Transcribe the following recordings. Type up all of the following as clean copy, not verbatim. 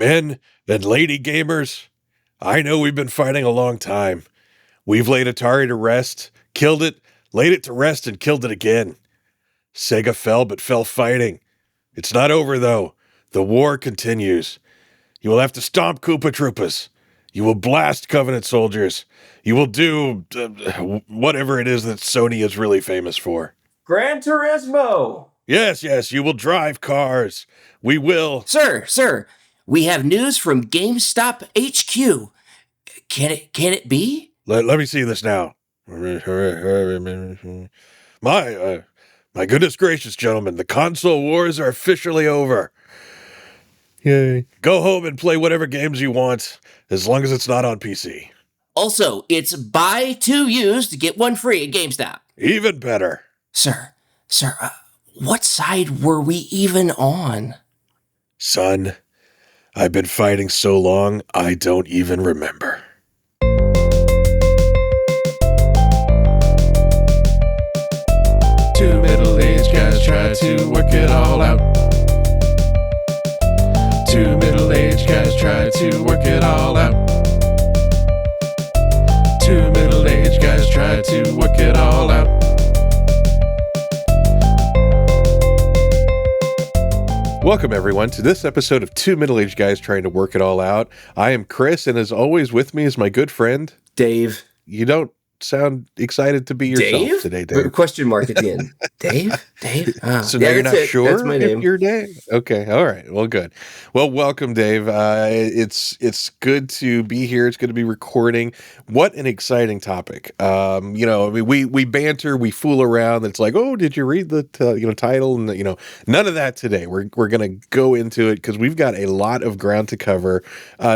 Men and lady gamers, I know we've been fighting a long time. We've laid Atari to rest, killed it, laid it to rest, and killed it again. Sega fell, but fell fighting. It's not over, though. The war continues. You will have to stomp Koopa Troopas. You will blast Covenant soldiers. You will do whatever it is that Sony is really famous for. Gran Turismo! Yes, you will drive cars. We will. Sir, we have news from GameStop HQ. Can it be? Let me see this now. My goodness gracious, gentlemen, the console wars are officially over. Yay. Go home and play whatever games you want, as long as it's not on PC. Also, it's buy 2 used, get 1 free at GameStop. Even better. Sir, what side were we even on? Son, I've been fighting so long, I don't even remember. Two middle-aged guys try to work it all out. Two middle-aged guys try to work it all out. Two middle-aged guys try to work it all out. Welcome, everyone, to this episode of Two Middle-Aged Guys Trying to Work It All Out. I am Chris, and as always, with me is my good friend... Dave. You don't sound excited to be yourself today, Dave. Question mark at the end. Dave? So now you're not sure that's my name. if you're Dave? Okay, all right. Well, good. Well, welcome, Dave. It's good to be here. It's good to be recording. What an exciting topic. We banter, we fool around. It's like, oh, did you read the title? And none of that today. We're going to go into it because we've got a lot of ground to cover.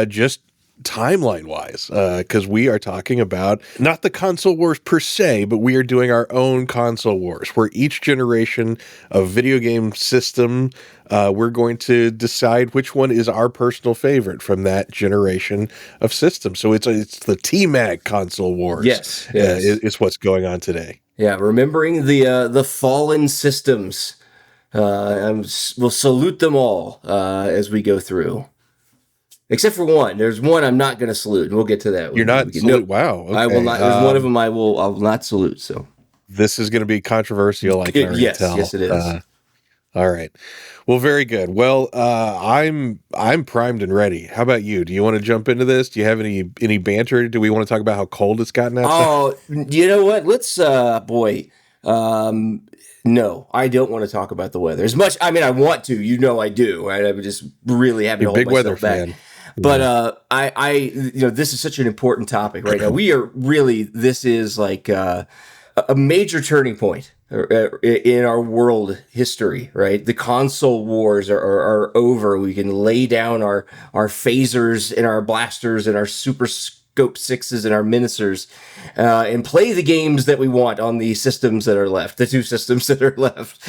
Just timeline wise, because we are talking about not the console wars per se, but we are doing our own console wars where each generation of video game system, we're going to decide which one is our personal favorite from that generation of systems. So it's the T-Mag console wars. Yes. Is what's going on today. Yeah, remembering the fallen systems. We'll salute them all as we go through. Except for one. There's one I'm not going to salute, and we'll get to that. You're not salute? Wow. Okay. I will not. There's one of them I will not salute. So this is going to be controversial. I can already tell. Yes, it is. All right. Well, very good. Well, I'm primed and ready. How about you? Do you want to jump into this? Do you have any banter? Do we want to talk about how cold it's gotten outside? Oh, you know what? Let's no, I don't want to talk about the weather as much. I mean, I want to. I do. Right? I'm just really having to hold big weather myself back. Fan. But this is such an important topic right now. This is like a major turning point in our world history, right? The console wars are over. We can lay down our phasers and our blasters and our Super Scope 6s and our Minisers and play the games that we want on the systems that are left, the 2 systems that are left.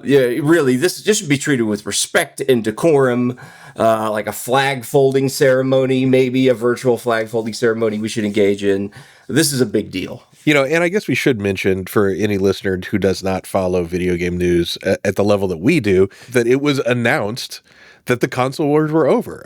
Really, this should be treated with respect and decorum. Like a flag folding ceremony, maybe a virtual flag folding ceremony we should engage in. This is a big deal. And I guess we should mention for any listener who does not follow video game news at the level that we do, that it was announced that the console wars were over.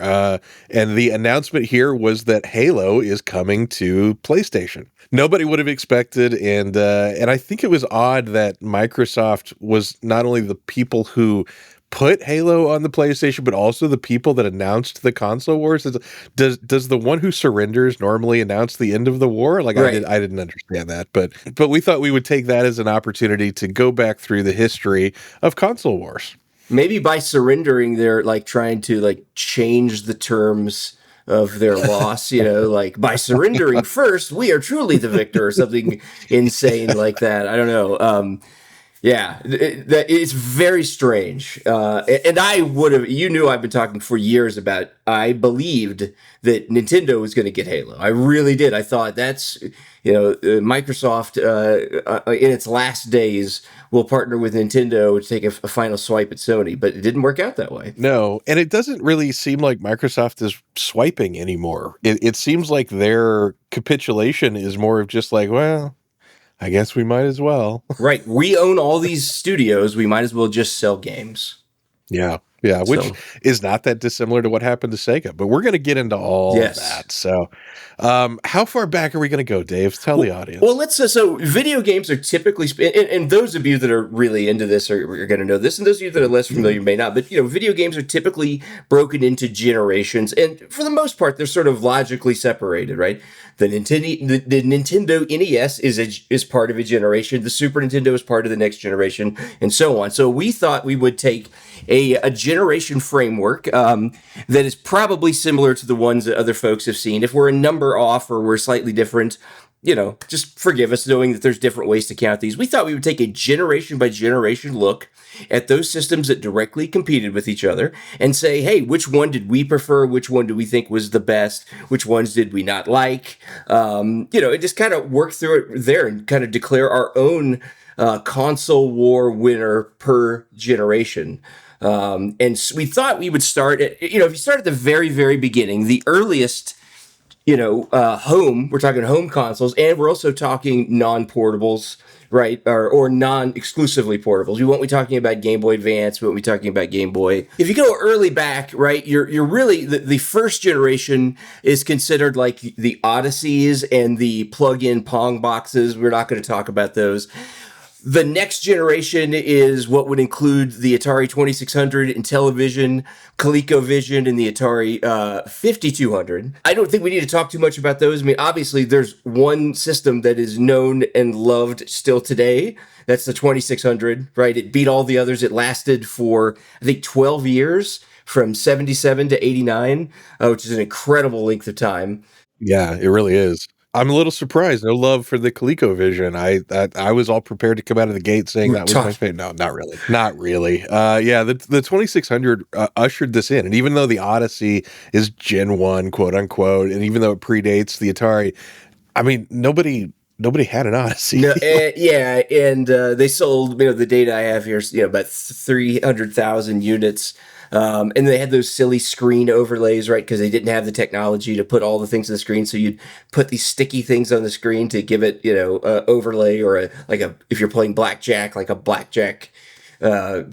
And the announcement here was that Halo is coming to PlayStation. Nobody would have expected, and I think it was odd that Microsoft was not only the people who put Halo on the PlayStation, but also the people that announced the console wars. Does the one who surrenders normally announce the end of the war? Like, right. I didn't understand that, but we thought we would take that as an opportunity to go back through the history of console wars. Maybe by surrendering, they're trying to change the terms of their loss, by surrendering first, we are truly the victor, or something insane like that. I don't know. Yeah, it's very strange. And I would have, I've been talking for years about, I believed that Nintendo was going to get Halo. I really did. I thought that's, Microsoft in its last days will partner with Nintendo to take a final swipe at Sony, but it didn't work out that way. No, and it doesn't really seem like Microsoft is swiping anymore. It seems like their capitulation is more of just like, well, I guess we might as well. Right. We own all these studios. We might as well just sell games. Yeah. Yeah, which So is not that dissimilar to what happened to Sega, but we're going to get into all of yes. that. So, how far back are we going to go, Dave? Tell the Well, audience. let's so video games are typically and those of you that are really into this are going to know this, and those of you that are less familiar may not. But video games are typically broken into generations, and for the most part, they're sort of logically separated, right? The Nintendo NES is part of a generation. The Super Nintendo is part of the next generation, and so on. So we thought we would take a generation framework that is probably similar to the ones that other folks have seen. If we're a number off or we're slightly different, just forgive us knowing that there's different ways to count these. We thought we would take a generation by generation look at those systems that directly competed with each other and say, hey, which one did we prefer? Which one do we think was the best? Which ones did we not like? And just kind of work through it there and kind of declare our own console war winner per generation. And we thought we would start at, if you start at the very, very beginning, the earliest home, we're talking home consoles, and we're also talking non-portables, right? Or non-exclusively portables. We won't be talking about Game Boy Advance. We won't be talking about Game Boy. If you go early back, right, you're really, the first generation is considered like the Odysseys and the plug-in Pong boxes. We're not going to talk about those. The next generation is what would include the Atari 2600 Intellivision, ColecoVision, and the Atari 5200. I don't think we need to talk too much about those. I mean, obviously, there's one system that is known and loved still today. That's the 2600, right? It beat all the others. It lasted for, I think, 12 years from 77 to 89, which is an incredible length of time. Yeah, it really is. I'm a little surprised. No love for the ColecoVision. I was all prepared to come out of the gate saying that was my favorite. No, not really. Not really. Yeah, the 2600 ushered this in, and even though the Odyssey is Gen 1, quote unquote, and even though it predates the Atari, I mean, nobody had an Odyssey. No, yeah, and they sold, the data I have here is, about 300,000 units. And they had those silly screen overlays, right? Because they didn't have the technology to put all the things on the screen. So you'd put these sticky things on the screen to give it, overlay, or if you're playing blackjack, like a blackjack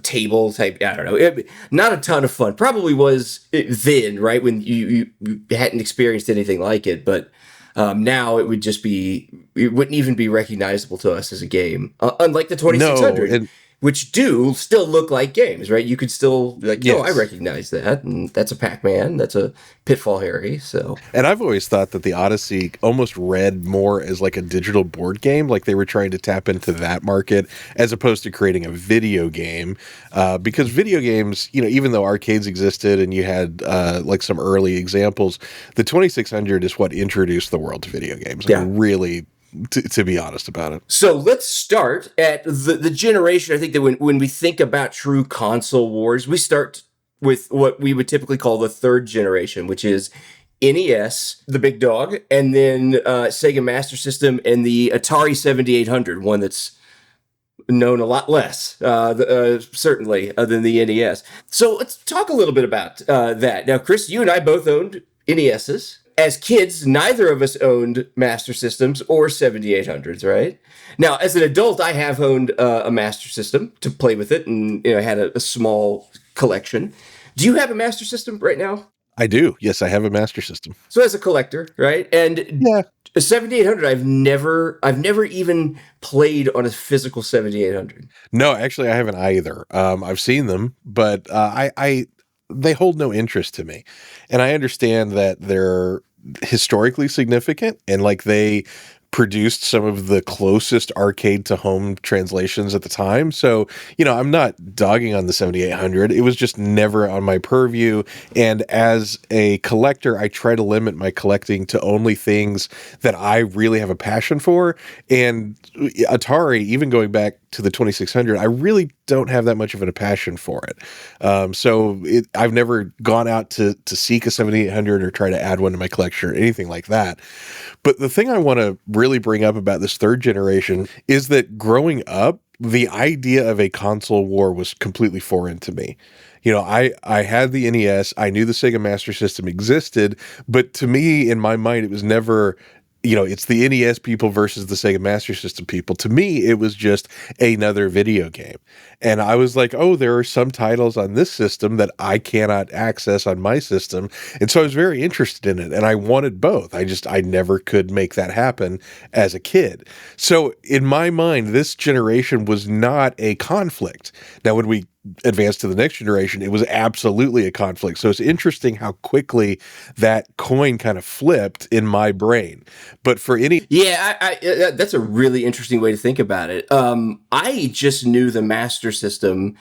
table type. I don't know. Not a ton of fun. Probably was then, right, when you hadn't experienced anything like it, but. Now it would it wouldn't even be recognizable to us as a game, unlike the 2600, No, and which do still look like games, right? You could still be like, I yes. recognize that, and that's a Pac-Man, that's a Pitfall Harry. So, And I've always thought that the Odyssey almost read more as like a digital board game, like they were trying to tap into that market as opposed to creating a video game. Because video games, even though arcades existed and you had like some early examples, the 2600 is what introduced the world to video games. Yeah. Really, to be honest about it. So let's start at the generation. I think that when we think about true console wars, we start with what we would typically call the third generation, which is NES, the big dog, and then Sega Master System and the Atari 7800, one that's known a lot less, certainly, than the NES. So let's talk a little bit about that. Now, Chris, you and I both owned NESs. As kids, neither of us owned Master Systems or 7800s, right? Now, as an adult, I have owned a Master System to play with it, and had a small collection. Do you have a Master System right now? I do. Yes, I have a Master System. So as a collector, right? And Yeah. a 7800, I've never even played on a physical 7800. No, actually, I haven't either. I've seen them, but they hold no interest to me. And I understand that they're historically significant and like they produced some of the closest arcade to home translations at the time. So, I'm not dogging on the 7800. It was just never on my purview. And as a collector, I try to limit my collecting to only things that I really have a passion for. And Atari, even going back to the 2600, I really don't have that much of a passion for it. So I've never gone out to seek a 7800 or try to add one to my collection or anything like that. But the thing I want to really bring up about this third generation is that growing up, the idea of a console war was completely foreign to me. I had the NES, I knew the Sega Master System existed, but to me, in my mind, it was never it's the NES people versus the Sega Master System people. To me, it was just another video game. And I was like, oh, there are some titles on this system that I cannot access on my system. And so I was very interested in it, and I wanted both. I never could make that happen as a kid. So in my mind, this generation was not a conflict. Now, when we advance to the next generation, it was absolutely a conflict. So it's interesting how quickly that coin kind of flipped in my brain. But for any Yeah, that's a really interesting way to think about it. I just knew the Master System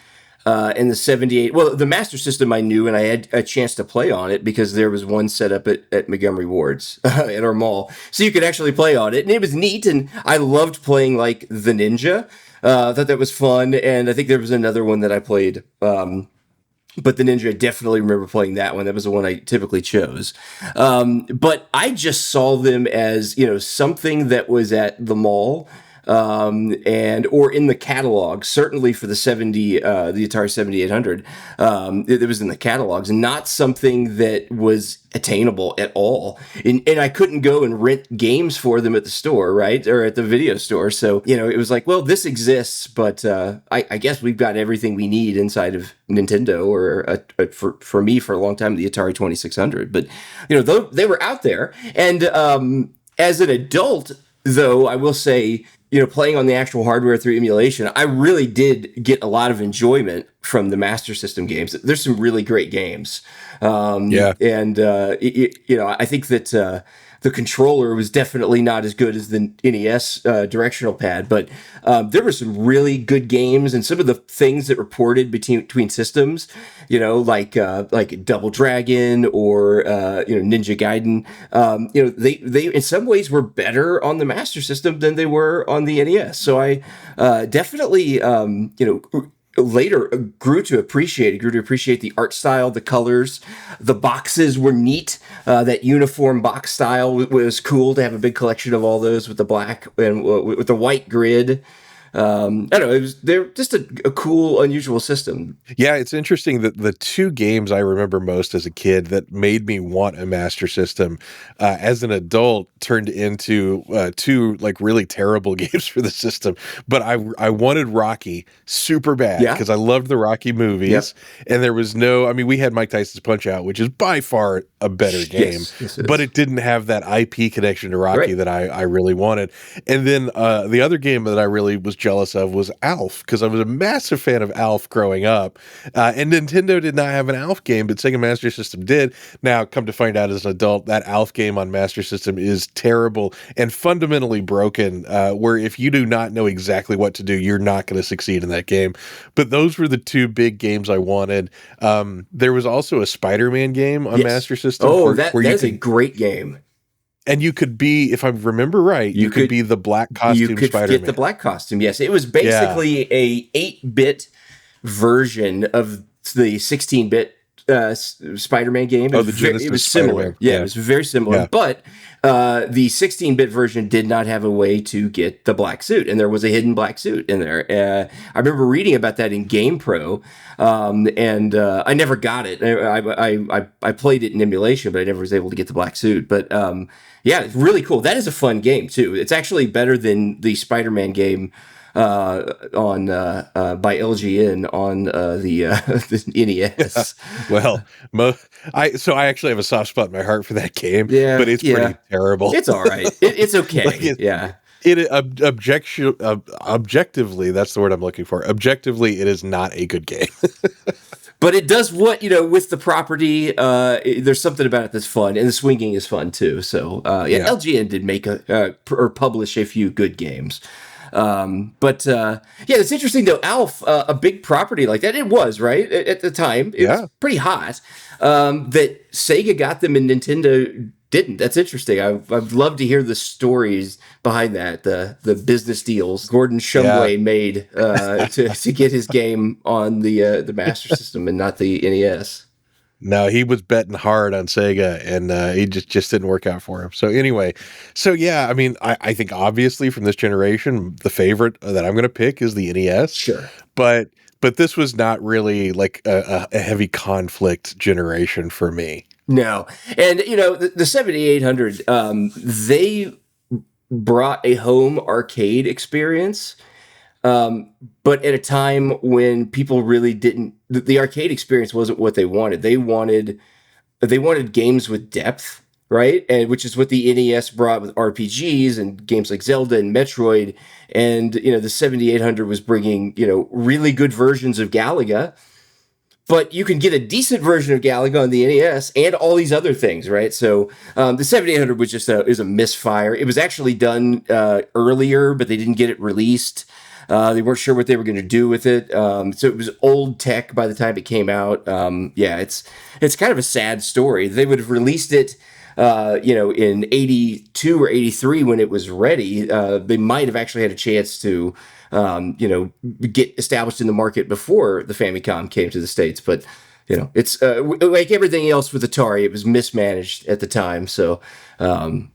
in the 78. Well, the Master System I knew, and I had a chance to play on it because there was one set up at Montgomery Ward's at our mall. So you could actually play on it, and it was neat, and I loved playing like the Ninja. I thought that was fun, and I think there was another one that I played. But the Ninja, I definitely remember playing that one. That was the one I typically chose. But I just saw them as, something that was at the mall, or in the catalog, certainly for the Atari 7800, it was in the catalogs, and not something that was attainable at all. And I couldn't go and rent games for them at the store, right? Or at the video store. So, it was like, well, this exists, but I guess we've got everything we need inside of Nintendo, or for me, for a long time, the Atari 2600. But, they were out there. And as an adult, though, I will say, playing on the actual hardware through emulation, I really did get a lot of enjoyment from the Master System games. There's some really great games. And, I think that the controller was definitely not as good as the NES directional pad, but there were some really good games, and some of the things that were ported between systems, like Double Dragon or Ninja Gaiden, they in some ways were better on the Master System than they were on the NES. So I definitely later grew to appreciate the art style, the colors, the boxes were neat. That uniform box style was cool to have a big collection of all those with the black and with the white grid. I don't know. They're just a cool, unusual system. Yeah, it's interesting that the two games I remember most as a kid that made me want a Master System as an adult turned into two like really terrible games for the system. But I wanted Rocky super bad because I loved the Rocky movies, and there was we had Mike Tyson's Punch Out, which is by far a better game, but it didn't have that IP connection to Rocky that I really wanted. And then the other game that I really was jealous of was Alf, because I was a massive fan of Alf growing up, and Nintendo did not have an Alf game, but Sega Master System did. Now, come to find out as an adult, that Alf game on Master System is terrible and fundamentally broken, where if you do not know exactly what to do, you're not going to succeed in that game. But those were the two big games I wanted. There was also a Spider-Man game on Master System. Oh, that's a great game. And you could be, if I remember right, you could be the black costume Spider-Man. You could get the black costume, yes. It was basically a 8-bit version of the 16-bit Spider-Man game. Oh, the Genesis it was similar. Spider-Man. Yeah, it was very similar. Yeah. But the 16-bit version did not have a way to get the black suit, and there was a hidden black suit in there. I remember reading about that in GamePro, and I never got it. I played it in emulation, but I never was able to get the black suit. But yeah, it's really cool. That is a fun game too. It's actually better than the Spider-Man game on by LGN on the NES. Well, I actually have a soft spot in my heart for that game, but it's pretty terrible. It's all right. It's okay. Objectively, that's the word I'm looking for. Objectively, it is not a good game. But it does what, with the property, there's something about it that's fun, and the swinging is fun too. So, LGN did make or publish a few good games. But it's interesting though. Alf, a big property like that, it was right at the time. It was pretty hot. That Sega got them and Nintendo didn't. That's interesting. I'd love to hear the stories behind that. The business deals Gordon Shumway made to get his game on the Master System and not the NES. No, he was betting hard on Sega, and he just didn't work out for him. So anyway, I think obviously from this generation, the favorite that I'm going to pick is the NES. Sure. But this was not really like a heavy conflict generation for me. No. And, the 7800, they brought a home arcade experience, but at a time when people really didn't. The arcade experience wasn't what they wanted. They wanted games with depth, right? And which is what the NES brought with RPGs and games like Zelda and Metroid. And the 7800 was bringing really good versions of Galaga, but you can get a decent version of Galaga on the NES and all these other things, right? So the 7800 was just is a misfire. It was actually done earlier, but they didn't get it released. They weren't sure what they were going to do with it. So it was old tech by the time it came out. Yeah, it's kind of a sad story. They would have released it, in 82 or 83 when it was ready. They might have actually had a chance to, get established in the market before the Famicom came to the States. But, it's like everything else with Atari, it was mismanaged at the time. So, this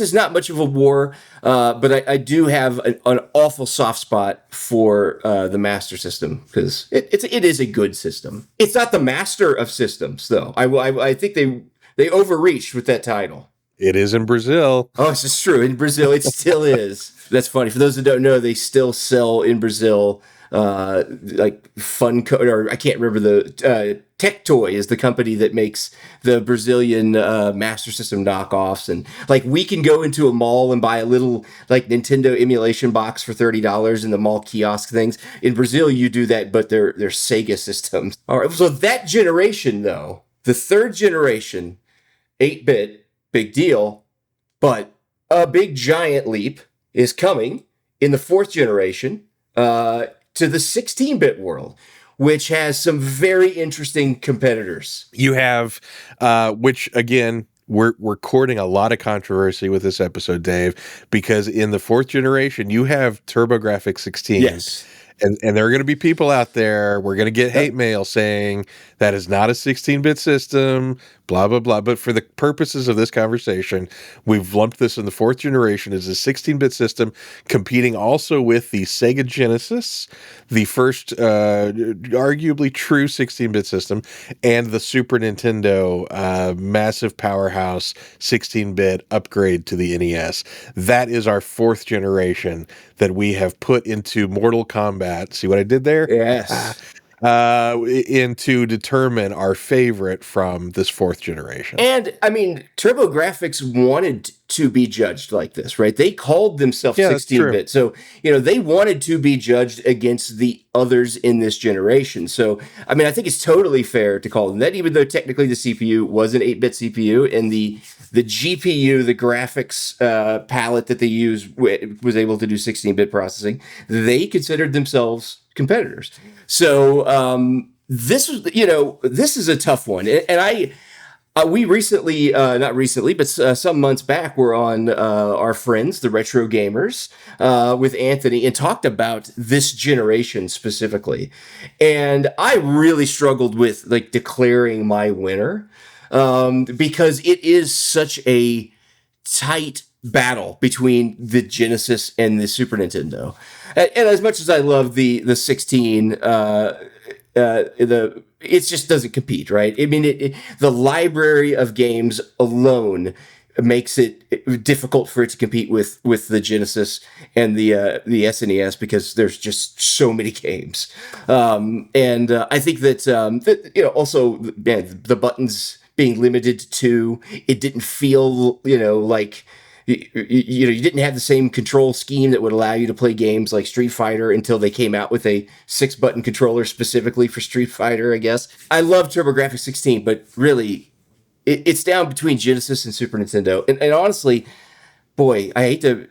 is not much of a war, but I do have an awful soft spot for the Master System because it is a good system. It's not the master of systems, though. I think they overreached with that title. It is in Brazil. Oh, this is true. In Brazil, it still is. That's funny. For those that don't know, they still sell in Brazil like or I can't remember the Tectoy is the company that makes the Brazilian Master System knockoffs, and like we can go into a mall and buy a little like Nintendo emulation box for $30 in the mall kiosk things. In Brazil, you do that, but they're Sega systems. All right, so that generation though, the third generation, 8-bit, big deal, but a big giant leap is coming in the fourth generation. To the 16-bit world, which has some very interesting competitors. You have, which again, we're courting a lot of controversy with this episode, Dave, because in the fourth generation, you have TurboGrafx 16. Yes. And there are going to be people out there, we're going to get hate mail saying that is not a 16-bit system, blah, blah, blah. But for the purposes of this conversation, we've lumped this in the fourth generation as a 16-bit system, competing also with the Sega Genesis, the first arguably true 16-bit system, and the Super Nintendo massive powerhouse 16-bit upgrade to the NES. That is our fourth generation that we have put into Mortal Kombat. See what I did there? Yes. To determine our favorite from this fourth generation. And I mean, TurboGrafx wanted to be judged like this, right? They called themselves 16-bit. So, they wanted to be judged against the others in this generation. So, I mean, I think it's totally fair to call them that, even though technically the CPU was an 8-bit CPU and the GPU, the graphics palette that they used was able to do 16-bit processing. They considered themselves competitors. So this is a tough one. And we recently, not recently, but some months back, were on our friends, the Retro Gamers, with Anthony, and talked about this generation specifically. And I really struggled with like declaring my winner because it is such a tight battle between the Genesis and the Super Nintendo. And as much as I love the 16, it just doesn't compete, right? I mean, the library of games alone makes it difficult for it to compete with the Genesis and the SNES because there's just so many games. And I think that also the buttons being limited to, it didn't feel like. You didn't have the same control scheme that would allow you to play games like Street Fighter until they came out with a 6-button controller specifically for Street Fighter, I guess. I love TurboGrafx 16, but really, it's down between Genesis and Super Nintendo. And honestly, boy, I hate to...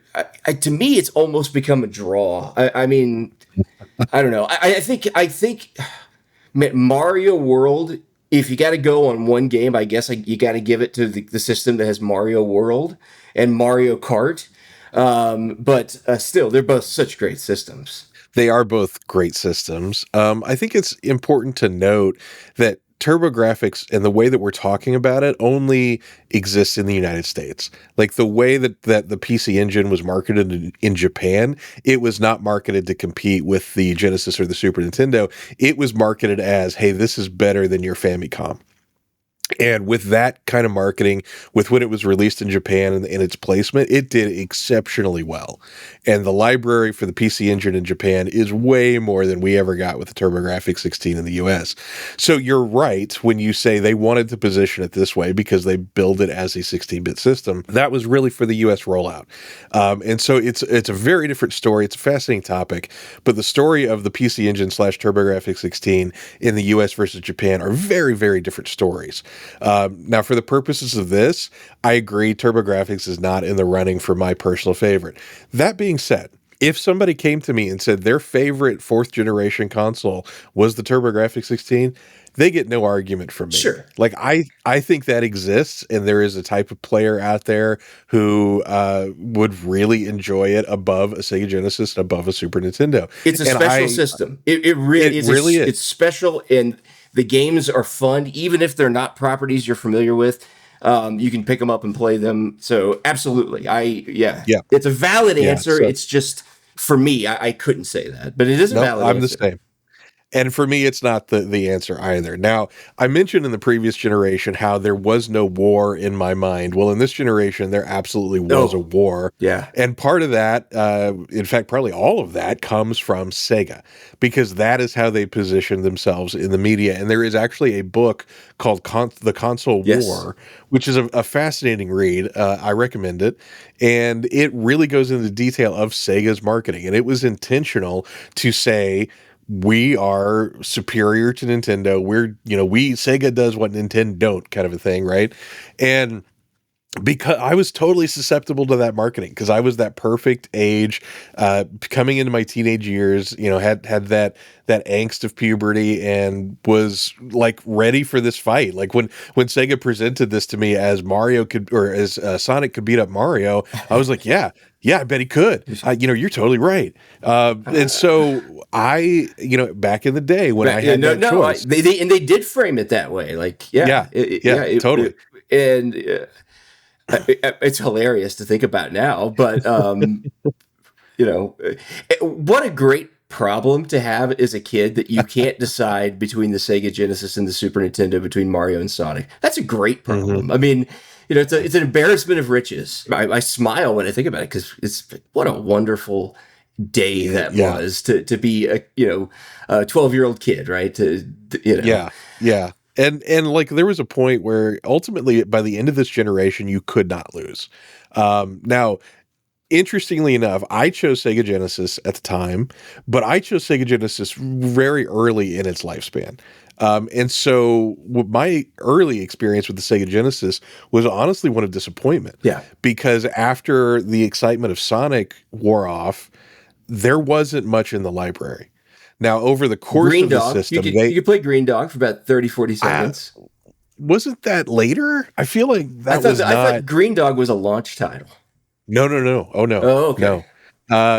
to me, it's almost become a draw. I mean, I don't know. I think Mario World... If you got to go on one game, I guess you got to give it to the system that has Mario World and Mario Kart. But still, they're both such great systems. They are both great systems. I think it's important to note that TurboGrafx and the way that we're talking about it only exists in the United States. Like the way that the PC Engine was marketed in Japan, it was not marketed to compete with the Genesis or the Super Nintendo. It was marketed as, hey, this is better than your Famicom. And with that kind of marketing, with when it was released in Japan and its placement, it did exceptionally well. And the library for the PC Engine in Japan is way more than we ever got with the TurboGrafx 16 in the US. So you're right when you say they wanted to position it this way because they build it as a 16-bit system. That was really for the US rollout. And so it's a very different story. It's a fascinating topic. But the story of the PC Engine / TurboGrafx 16 in the US versus Japan are very, very different stories. Now, for the purposes of this, I agree TurboGrafx is not in the running for my personal favorite. That being said, if somebody came to me and said their favorite fourth generation console was the TurboGrafx 16, they get no argument from me. Sure. Like I think that exists, and there is a type of player out there who would really enjoy it above a Sega Genesis and above a Super Nintendo. It's a special system. It really is. It's special, and the games are fun, even if they're not properties you're familiar with. You can pick them up and play them. So absolutely, it's a valid answer. So, it's just for me, I couldn't say that, but it is a valid answer. I'm the same. And for me, it's not the answer either. Now, I mentioned in the previous generation how there was no war in my mind. Well, in this generation, there absolutely was a war. Yeah. And part of that, in fact, probably all of that comes from Sega, because that is how they position themselves in the media. And there is actually a book called The Console War, which is a fascinating read. I recommend it. And it really goes into detail of Sega's marketing. And it was intentional to say, we are superior to Nintendo. Sega does what Nintendo don't, kind of a thing, right? And because I was totally susceptible to that marketing, because I was that perfect age, coming into my teenage years, had that angst of puberty and was like ready for this fight. Like when Sega presented this to me as Sonic could beat up Mario, I was like, yeah, I bet he could. You're totally right. And so back in the day when I had that choice, they did frame it that way. Like, totally. It's hilarious to think about now, but what a great problem to have as a kid, that you can't decide between the Sega Genesis and the Super Nintendo, between Mario and Sonic. That's a great problem. Mm-hmm. I mean, it's an embarrassment of riches. I smile when I think about it, because it's what a wonderful day that was to be a 12-year-old kid, right? Yeah. And like there was a point where ultimately by the end of this generation, you could not lose. Now, interestingly enough, I chose Sega Genesis at the time, but I chose Sega Genesis very early in its lifespan. And so my early experience with the Sega Genesis was honestly one of disappointment. Yeah. Because after the excitement of Sonic wore off, there wasn't much in the library. Now, over the course of the system, you could play Green Dog for about 30, 40 seconds. Wasn't that later? I feel like I thought Green Dog was a launch title. No. Oh, no. Oh, okay. No.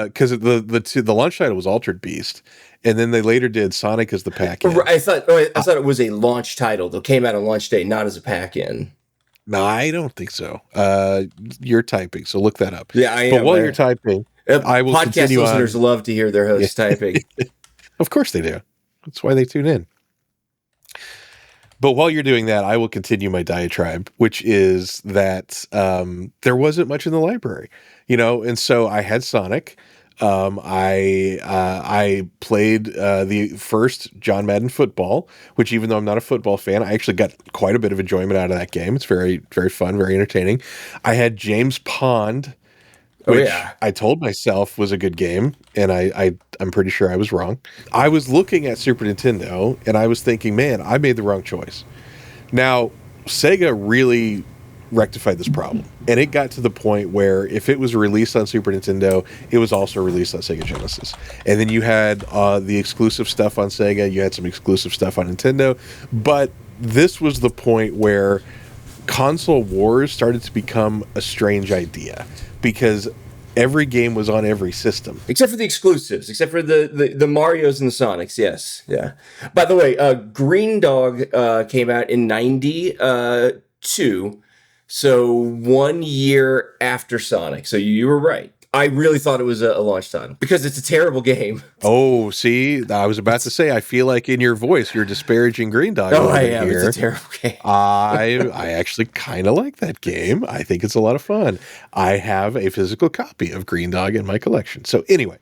Because the launch title was Altered Beast, and then they later did Sonic as the pack-in. I thought it was a launch title that came out on launch day, not as a pack-in. No, I don't think so. You're typing, so look that up. Yeah, I am. But while you're typing, I will continue on. Podcast listeners love to hear their hosts typing. Of course they do. That's why they tune in. But while you're doing that, I will continue my diatribe, which is that there wasn't much in the library, and so I had Sonic. I played the first John Madden Football, which, even though I'm not a football fan, I actually got quite a bit of enjoyment out of that game. It's very, very fun, very entertaining. I had James Pond, which I told myself was a good game, and I'm pretty sure I was wrong. I was looking at Super Nintendo, and I was thinking, man, I made the wrong choice. Now, Sega really rectified this problem, and it got to the point where if it was released on Super Nintendo, it was also released on Sega Genesis. And then you had the exclusive stuff on Sega, you had some exclusive stuff on Nintendo, but this was the point where console wars started to become a strange idea, because every game was on every system. Except for the exclusives, except for the Marios and the Sonics, yes. Yeah. By the way, Green Dog came out in 92, so 1 year after Sonic. So you were right. I really thought it was a launch title because it's a terrible game. Oh, see, I was about to say, I feel like in your voice, you're disparaging Green Dog a Oh, little I bit am. It's a here. terrible game. I actually kind of like that game. I think it's a lot of fun. I have a physical copy of Green Dog in my collection. So anyway,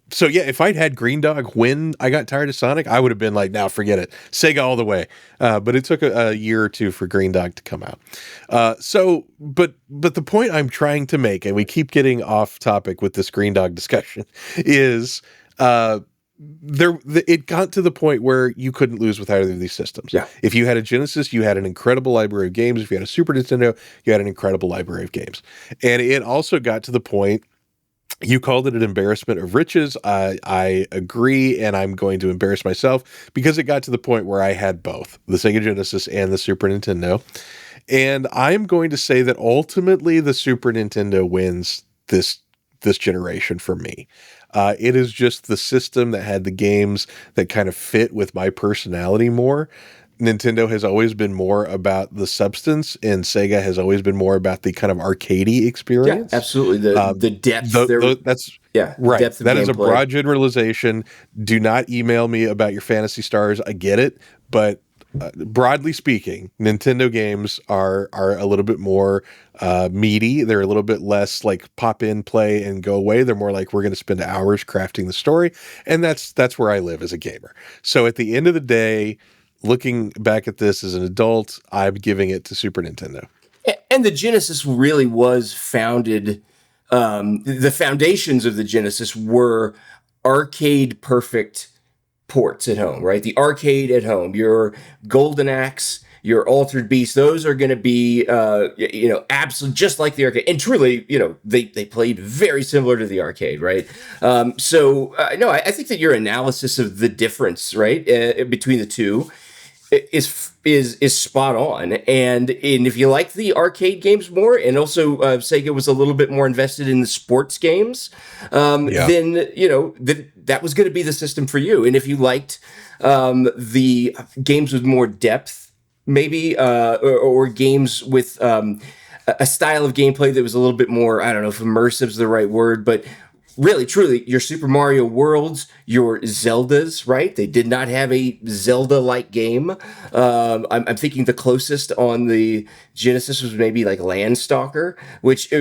so yeah, if I'd had Green Dog when I got tired of Sonic, I would have been like, "Now forget it, Sega all the way." But it took a year or two for Green Dog to come out. But the point I'm trying to make, and we keep getting off topic with this Green Dog discussion, is it got to the point where you couldn't lose with either of these systems. Yeah. If you had a Genesis, you had an incredible library of games. If you had a Super Nintendo, you had an incredible library of games. And it also got to the point. You called it an embarrassment of riches. I agree, and I'm going to embarrass myself because it got to the point where I had both the Sega Genesis and the Super Nintendo. And I'm going to say that ultimately the Super Nintendo wins this generation for me. It is just the system that had the games that kind of fit with my personality more. Nintendo has always been more about the substance, and Sega has always been more about the kind of arcadey experience. Yeah, absolutely. The depth there. That's yeah, right. Depth of That is a gameplay. broad generalization. Do not email me about your Fantasy Stars. I get it, but broadly speaking, Nintendo games are a little bit more meaty. They're a little bit less like pop in, play, and go away. They're more like we're going to spend hours crafting the story, and that's where I live as a gamer. So at the end of the day, looking back at this as an adult, I'm giving it to Super Nintendo. And the Genesis really was founded. The foundations of the Genesis were arcade perfect ports at home, right? The arcade at home, your Golden Axe, your Altered Beast, those are going to be, absolutely just like the arcade. And truly, they played very similar to the arcade, right? I think that your analysis of the difference, right, between the two is spot on. And if you like the arcade games more, and also Sega was a little bit more invested in the sports games, then that was going to be the system for you. And if you liked the games with more depth, maybe or games with a style of gameplay that was a little bit more, I don't know if immersive is the right word, but really, truly, your Super Mario Worlds, your Zeldas, right? They did not have a Zelda-like game. I'm thinking the closest on the Genesis was maybe like Landstalker, which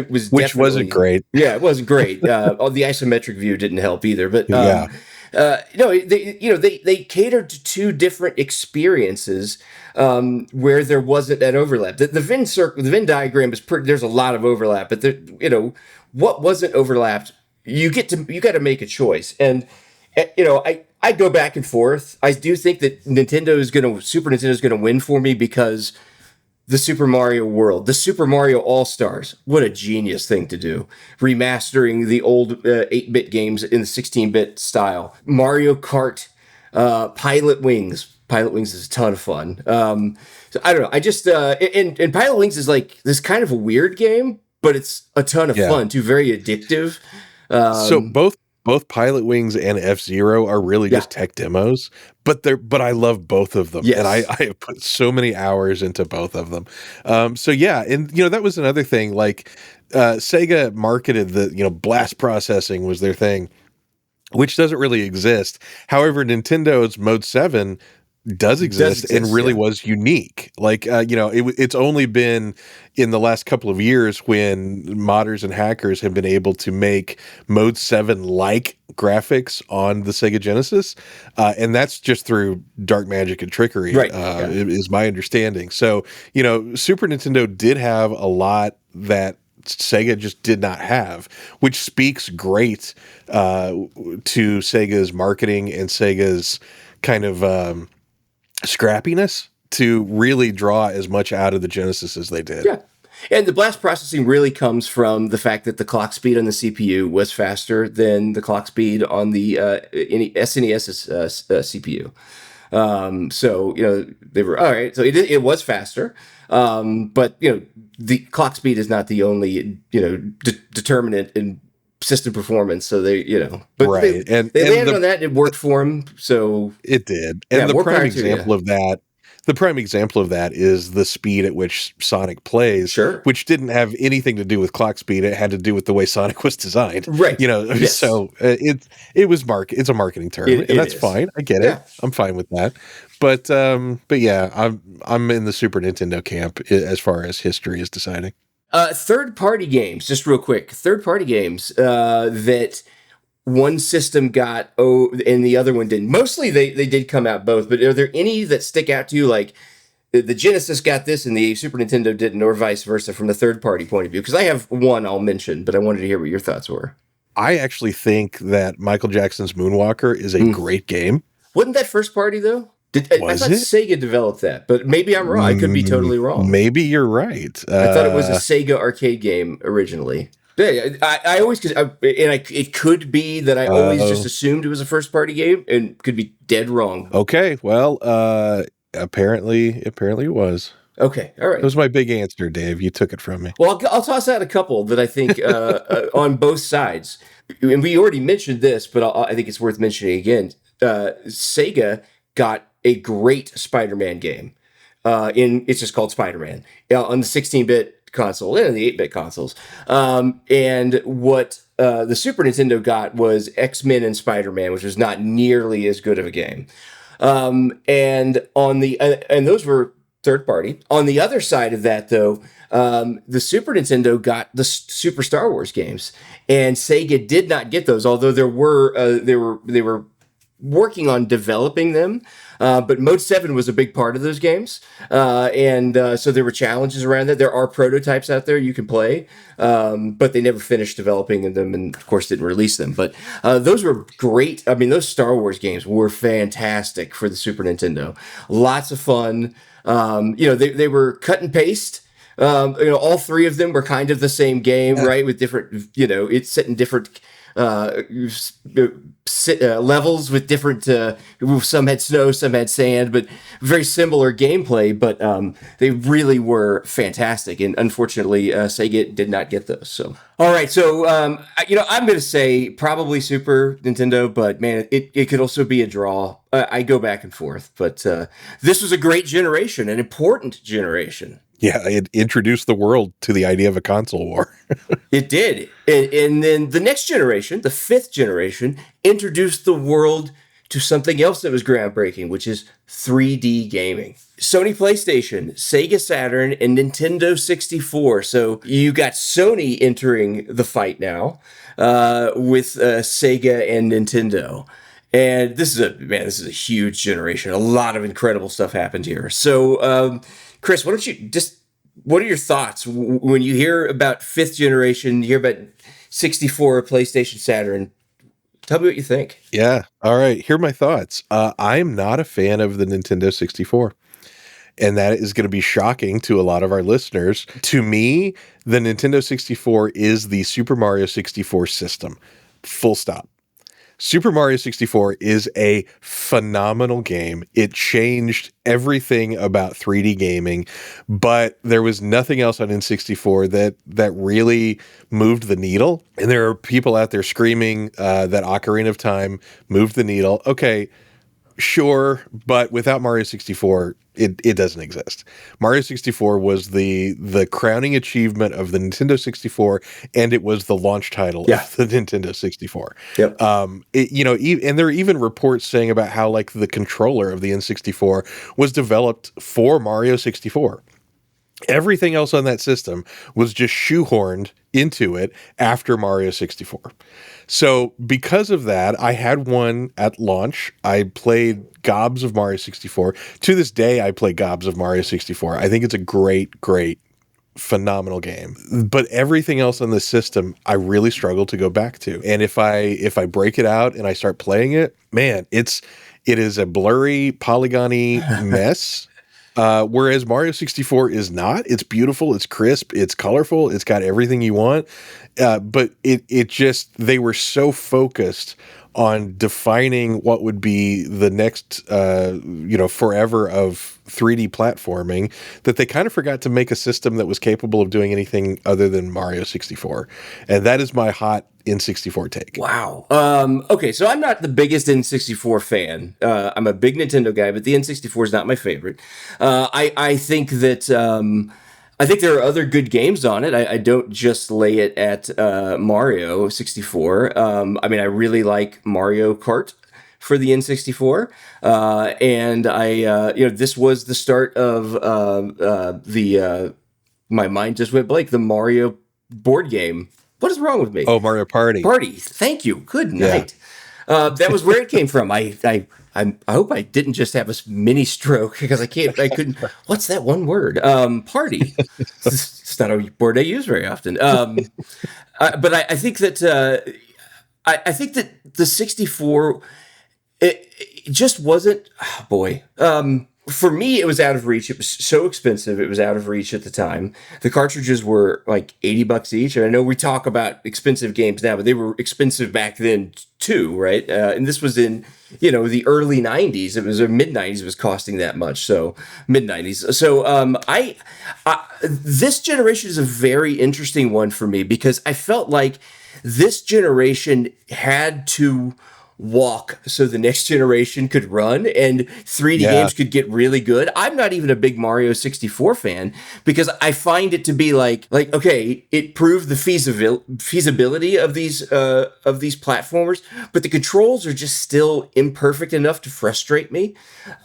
wasn't great. Yeah, it wasn't great. The isometric view didn't help either. But yeah. They catered to two different experiences where there wasn't that overlap. The Venn diagram is there's a lot of overlap, but what wasn't overlapped. You got to make a choice, and I go back and forth. I do think that Super Nintendo is gonna win for me because the Super Mario World, the Super Mario All-Stars, what a genius thing to do. Remastering the old 8-bit games in the 16-bit style. Mario Kart, Pilot Wings. Pilot Wings is a ton of fun. So I don't know. I just and Pilot Wings is like this kind of a weird game, but it's a ton of fun too. Very addictive. So both Pilot Wings and F-Zero are really just tech demos, but I love both of them. Yes. And I have put so many hours into both of them. And that was another thing, like Sega marketed the, blast processing was their thing, which doesn't really exist. However, Nintendo's Mode 7 does exist and really was unique. Like, it's only been in the last couple of years when modders and hackers have been able to make Mode 7 like graphics on the Sega Genesis. And that's just through dark magic and trickery, right. Is my understanding. So, Super Nintendo did have a lot that Sega just did not have, which speaks great to Sega's marketing and Sega's kind of scrappiness to really draw as much out of the Genesis as they did. Yeah. And the blast processing really comes from the fact that the clock speed on the CPU was faster than the clock speed on the SNES's CPU. They were all right. So it was faster. But the clock speed is not the only, determinant in system performance. So they right. They landed on that and it worked for them. So it did. And the prime example of that, the prime example of that is the speed at which Sonic plays, Sure. which didn't have anything to do with clock speed. It had to do with the way Sonic was designed. Right. Yes. So it's a marketing term, It and that's is. fine. I get Yeah. it. I'm fine with that. But yeah, I'm in the Super Nintendo camp as far as history is deciding. Third-party games, just real quick. Third-party games that one system got and the other one didn't. Mostly they did come out both, but are there any that stick out to you, like the Genesis got this and the Super Nintendo didn't, or vice versa from the third-party point of view? Because I have one I'll mention, but I wanted to hear what your thoughts were. I actually think that Michael Jackson's Moonwalker is a great game. Wasn't that first party though? I thought Sega developed that, but maybe I'm wrong. I could be totally wrong. Maybe you're right. I thought it was a Sega arcade game originally. Yeah, I always, it could be that I always just assumed it was a first party game and could be dead wrong. Okay, well, apparently it was. Okay, all right. It was my big answer, Dave. You took it from me. Well, I'll toss out a couple that I think on both sides. And we already mentioned this, but I think it's worth mentioning again. Sega got a great Spider-Man game. It's just called Spider-Man on the 16-bit console and the 8-bit consoles. And what the Super Nintendo got was X-Men and Spider-Man, which was not nearly as good of a game. And those were third party. On the other side of that, though, the Super Nintendo got the Super Star Wars games, and Sega did not get those. Although they were working on developing them, but Mode 7 was a big part of those games, and so there were challenges around that. There are prototypes out there you can play, but they never finished developing them, and of course didn't release them. But those were great. I mean, those Star Wars games were fantastic for the Super Nintendo. Lots of fun. They were cut and paste. All three of them were kind of the same game, right? With different, it's set in different levels with different, some had snow, some had sand, but very similar gameplay, but they really were fantastic. And unfortunately, Sega did not get those. So, all right. So, I'm going to say probably Super Nintendo, but man, it could also be a draw. I go back and forth, but this was a great generation, an important generation. Yeah, it introduced the world to the idea of a console war. It did. And then the next generation, the fifth generation, introduced the world to something else that was groundbreaking, which is 3D gaming. Sony PlayStation, Sega Saturn, and Nintendo 64. So you got Sony entering the fight now with Sega and Nintendo. And this is a huge generation. A lot of incredible stuff happened here. So, Chris, what are your thoughts when you hear about fifth generation, you hear about 64, PlayStation, Saturn? Tell me what you think. Yeah. All right. Here are my thoughts. I'm not a fan of the Nintendo 64. And that is going to be shocking to a lot of our listeners. To me, the Nintendo 64 is the Super Mario 64 system. Full stop. Super Mario 64 is a phenomenal game. It changed everything about 3D gaming, but there was nothing else on N64 that really moved the needle. And there are people out there screaming that Ocarina of Time moved the needle. Okay, sure, but without Mario 64, it doesn't exist. Mario 64 was the crowning achievement of the Nintendo 64, and it was the launch title of the Nintendo 64. Yep. And there are even reports saying about how like the controller of the N64 was developed for Mario 64. Everything else on that system was just shoehorned into it after Mario 64. So because of that, I had one at launch. I played gobs of Mario 64. To this day, I play gobs of Mario 64. I think it's a great, phenomenal game. But everything else on the system, I really struggle to go back to. And if I break it out and I start playing it, man, it is a blurry, polygony mess. Whereas Mario 64 is not. It's beautiful, it's crisp, it's colorful, it's got everything you want. But it just, they were so focused on defining what would be the next, forever of 3D platforming, that they kind of forgot to make a system that was capable of doing anything other than Mario 64. And that is my hot N64 take. Wow. Okay, so I'm not the biggest N64 fan. I'm a big Nintendo guy, but the N64 is not my favorite. I think that I think there are other good games on it. I don't just lay it at Mario 64. I mean, I really like Mario Kart for the N64, and this was the start of the my mind just went blank. The Mario board game. What is wrong with me? Oh, Mario Party. Party. Thank you. Good night. That was where it came from. I hope I didn't just have a mini stroke because I couldn't. What's that one word? Party. It's not a word I use very often. But I think that I think that the 64 it just wasn't. Oh boy. For me, it was out of reach. It was so expensive. It was out of reach at the time. The cartridges were like $80 each. And I know we talk about expensive games now, but they were expensive back then too, right? And this was in, the early 90s. It was mid 90s. It was costing that much. So mid 90s. So I this generation is a very interesting one for me because I felt like this generation had to walk so the next generation could run and 3D games could get really good. I'm not even a big Mario 64 fan because I find it to be like okay, it proved the feasibility of these platformers, but the controls are just still imperfect enough to frustrate me.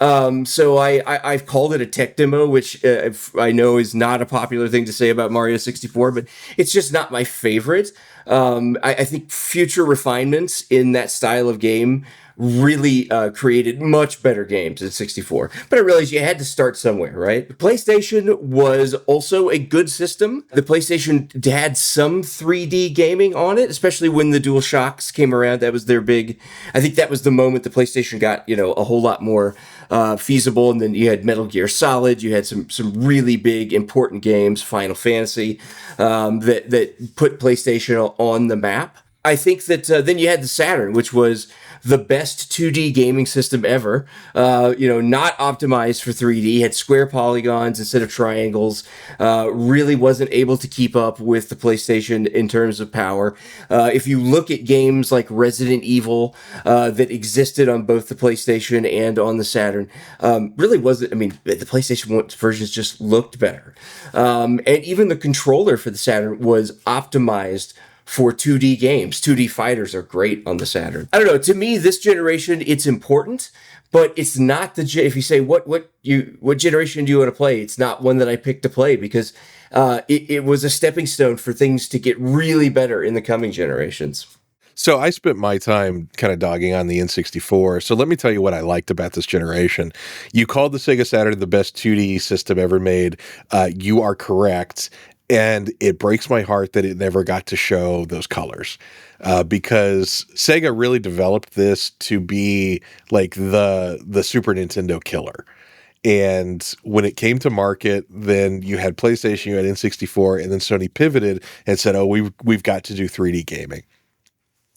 So I've called it a tech demo, which I know is not a popular thing to say about Mario 64, but it's just not my favorite. I think future refinements in that style of game really created much better games in 64. But I realized you had to start somewhere, right? The PlayStation was also a good system. The PlayStation had some 3D gaming on it, especially when the DualShocks came around. That was their big... I think that was the moment the PlayStation got, a whole lot more feasible. And then you had Metal Gear Solid. You had some really big, important games, Final Fantasy, that put PlayStation on the map. I think that then you had the Saturn, which was the best 2D gaming system ever. Not optimized for 3D, had square polygons instead of triangles. Really wasn't able to keep up with the PlayStation in terms of power. If you look at games like Resident Evil that existed on both the PlayStation and on the Saturn, really wasn't. I mean, the PlayStation 1 versions just looked better, and even the controller for the Saturn was optimized for 2D games. 2D fighters are great on the Saturn. I don't know. To me, this generation, it's important, but it's not if you say what generation do you want to play, it's not one that I picked to play because it was a stepping stone for things to get really better in the coming generations. So I spent my time kind of dogging on the N64. So let me tell you what I liked about this generation. You called the Sega Saturn the best 2D system ever made. You are correct. And it breaks my heart that it never got to show those colors because Sega really developed this to be like the Super Nintendo killer. And when it came to market, then you had PlayStation, you had N64, and then Sony pivoted and said, oh, we've got to do 3D gaming.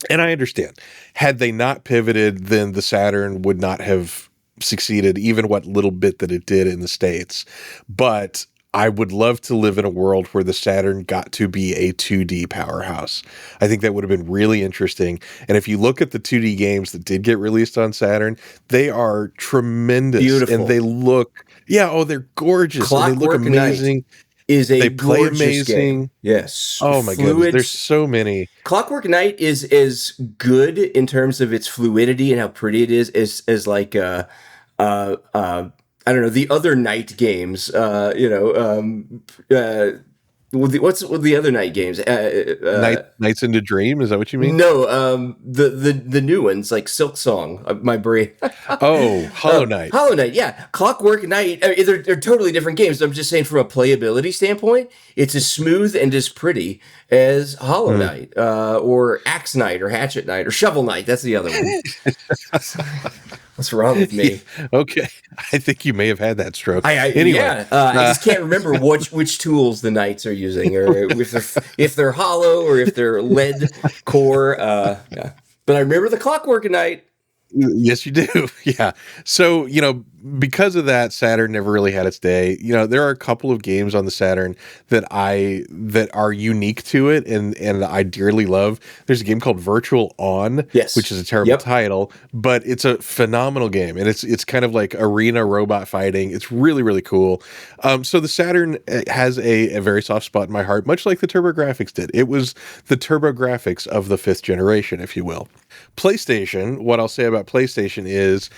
And I understand. Had they not pivoted, then the Saturn would not have succeeded, even what little bit that it did in the States. But I would love to live in a world where the Saturn got to be a 2D powerhouse. I think that would have been really interesting. And if you look at the 2D games that did get released on Saturn, they are tremendous. Beautiful. And they look, they're gorgeous. And they look amazing. Knight is a they play amazing. Game. Yes. Oh my goodness. There's so many. Clockwork Knight is as good in terms of its fluidity and how pretty it is as like I don't know, the other Knight games, what's the other Knight games? Nights into Dream, is that what you mean? No, the new ones, like Silk Song, my brain. Oh, Hollow Knight. Hollow Knight, yeah. Clockwork Knight, I mean, they're totally different games. I'm just saying from a playability standpoint, it's as smooth and as pretty as Hollow Knight, or Axe Knight, or Hatchet Knight, or Shovel Knight. That's the other one. What's wrong with me? Okay, I think you may have had that stroke. Anyway, I just can't remember which tools the knights are using, or if they're hollow, or if they're lead core. Yeah. But I remember the clock working night. Yes, you do. Yeah. So, because of that, Saturn never really had its day. There are a couple of games on the Saturn that are unique to it and I dearly love. There's a game called Virtual On, which Yes. is a terrible Yep. title, but it's a phenomenal game, and it's kind of like arena robot fighting. It's really, really cool. So the Saturn has a very soft spot in my heart, much like the TurboGrafx did. It was the TurboGrafx of the fifth generation, if you will. PlayStation, what I'll say about PlayStation is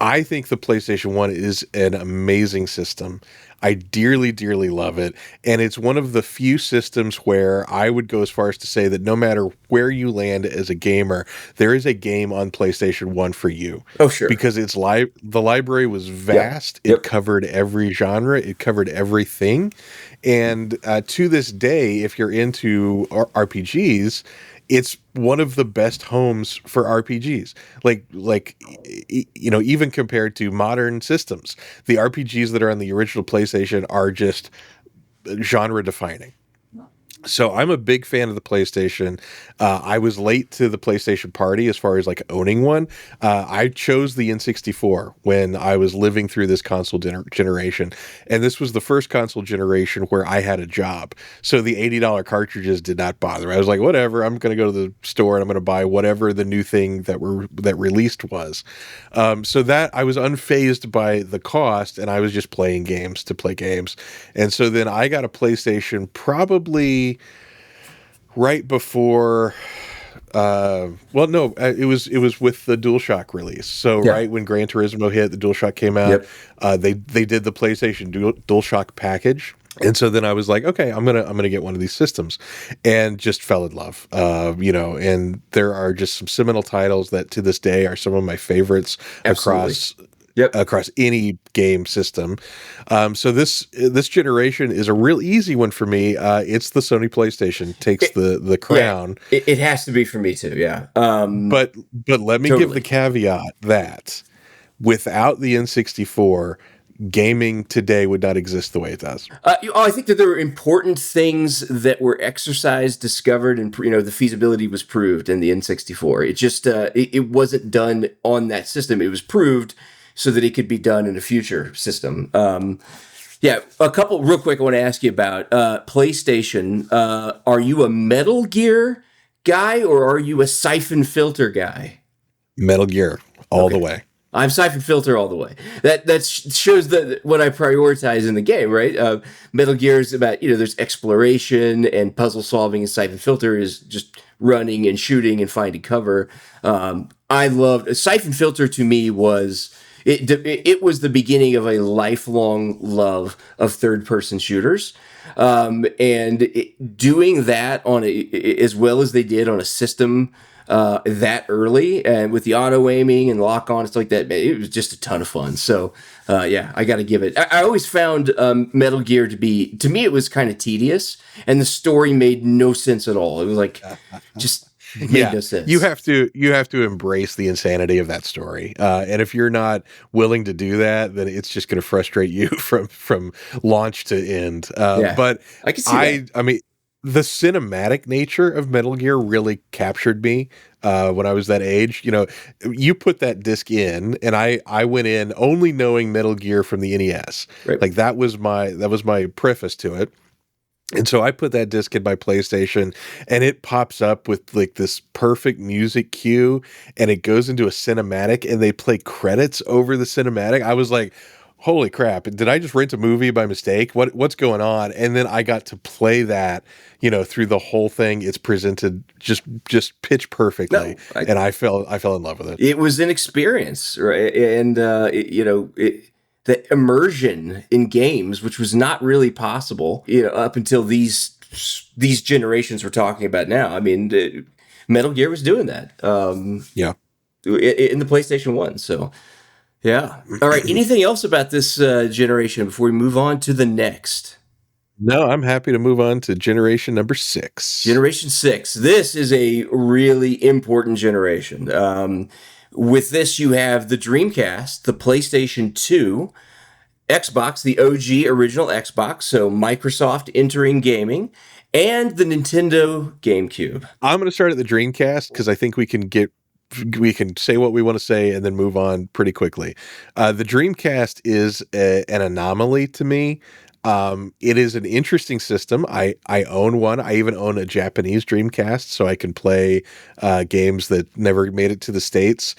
I think the PlayStation 1 is an amazing system. I dearly, dearly love it. And it's one of the few systems where I would go as far as to say that no matter where you land as a gamer, there is a game on PlayStation 1 for you. Oh, sure. Because the library was vast. Yep. It covered every genre. It covered everything. And to this day, if you're into RPGs, it's one of the best homes for RPGs. Even compared to modern systems, the RPGs that are on the original PlayStation are just genre defining. So I'm a big fan of the PlayStation. I was late to the PlayStation party as far as like owning one. I chose the N64 when I was living through this console generation. And this was the first console generation where I had a job. So the $80 cartridges did not bother. I was like, whatever, I'm going to go to the store and I'm going to buy whatever the new thing that released was. So that I was unfazed by the cost, and I was just playing games to play games. And so then I got a PlayStation probably right before it was with the DualShock release. So right when Gran Turismo hit, the DualShock came out. They did the PlayStation DualShock package. And so then I was like, okay, I'm gonna get one of these systems, and just fell in love. And there are just some seminal titles that to this day are some of my favorites. Absolutely. Across any game system. So this generation is a real easy one for me. It's the Sony PlayStation takes the crown. Yeah, it has to be for me too. Yeah. But let me give the caveat that without the N64, gaming today would not exist the way it does. I think that there were important things that were exercised, discovered, and the feasibility was proved in the N64. It just it wasn't done on that system. It was proved so that it could be done in a future system. A couple real quick I want to ask you about PlayStation. Are you a Metal Gear guy or are you a Siphon Filter guy? Metal Gear all the way. I'm Siphon Filter all the way. That shows what I prioritize in the game, right? Metal Gear is about, there's exploration and puzzle solving, and Siphon Filter is just running and shooting and finding cover. I loved Siphon Filter. To me was it was the beginning of a lifelong love of third-person shooters. Doing that as well as they did on a system that early, and with the auto aiming and lock on, it's like that. It was just a ton of fun. So, I got to give it. I always found Metal Gear to me, it was kind of tedious, and the story made no sense at all. It was like just made no sense. You have to embrace the insanity of that story, and if you're not willing to do that, then it's just going to frustrate you from launch to end. But I can see that. I mean, the cinematic nature of Metal Gear really captured me when I was that age. You put that disc in, and I went in only knowing Metal Gear from the NES. Right. Like that was my preface to it. And so I put that disc in my PlayStation, and it pops up with like this perfect music cue, and it goes into a cinematic, and they play credits over the cinematic. I was like, holy crap, did I just rent a movie by mistake? What's going on? And then I got to play that, through the whole thing. It's presented just pitch perfectly. And I fell in love with it. It was an experience, right? And the immersion in games, which was not really possible, up until these generations we're talking about now. I mean, Metal Gear was doing that. In the PlayStation 1. So, yeah. All right. Anything else about this generation before we move on to the next? No, I'm happy to move on to generation number 6. Generation 6. This is a really important generation. With this, you have the Dreamcast, the PlayStation 2, Xbox, the OG original Xbox, so Microsoft entering gaming, and the Nintendo GameCube. I'm going to start at the Dreamcast because I think we can get we can say what we want to say and then move on pretty quickly. The Dreamcast is an anomaly to me. It is an interesting system. I own one. I even own a Japanese Dreamcast, so I can play games that never made it to the States.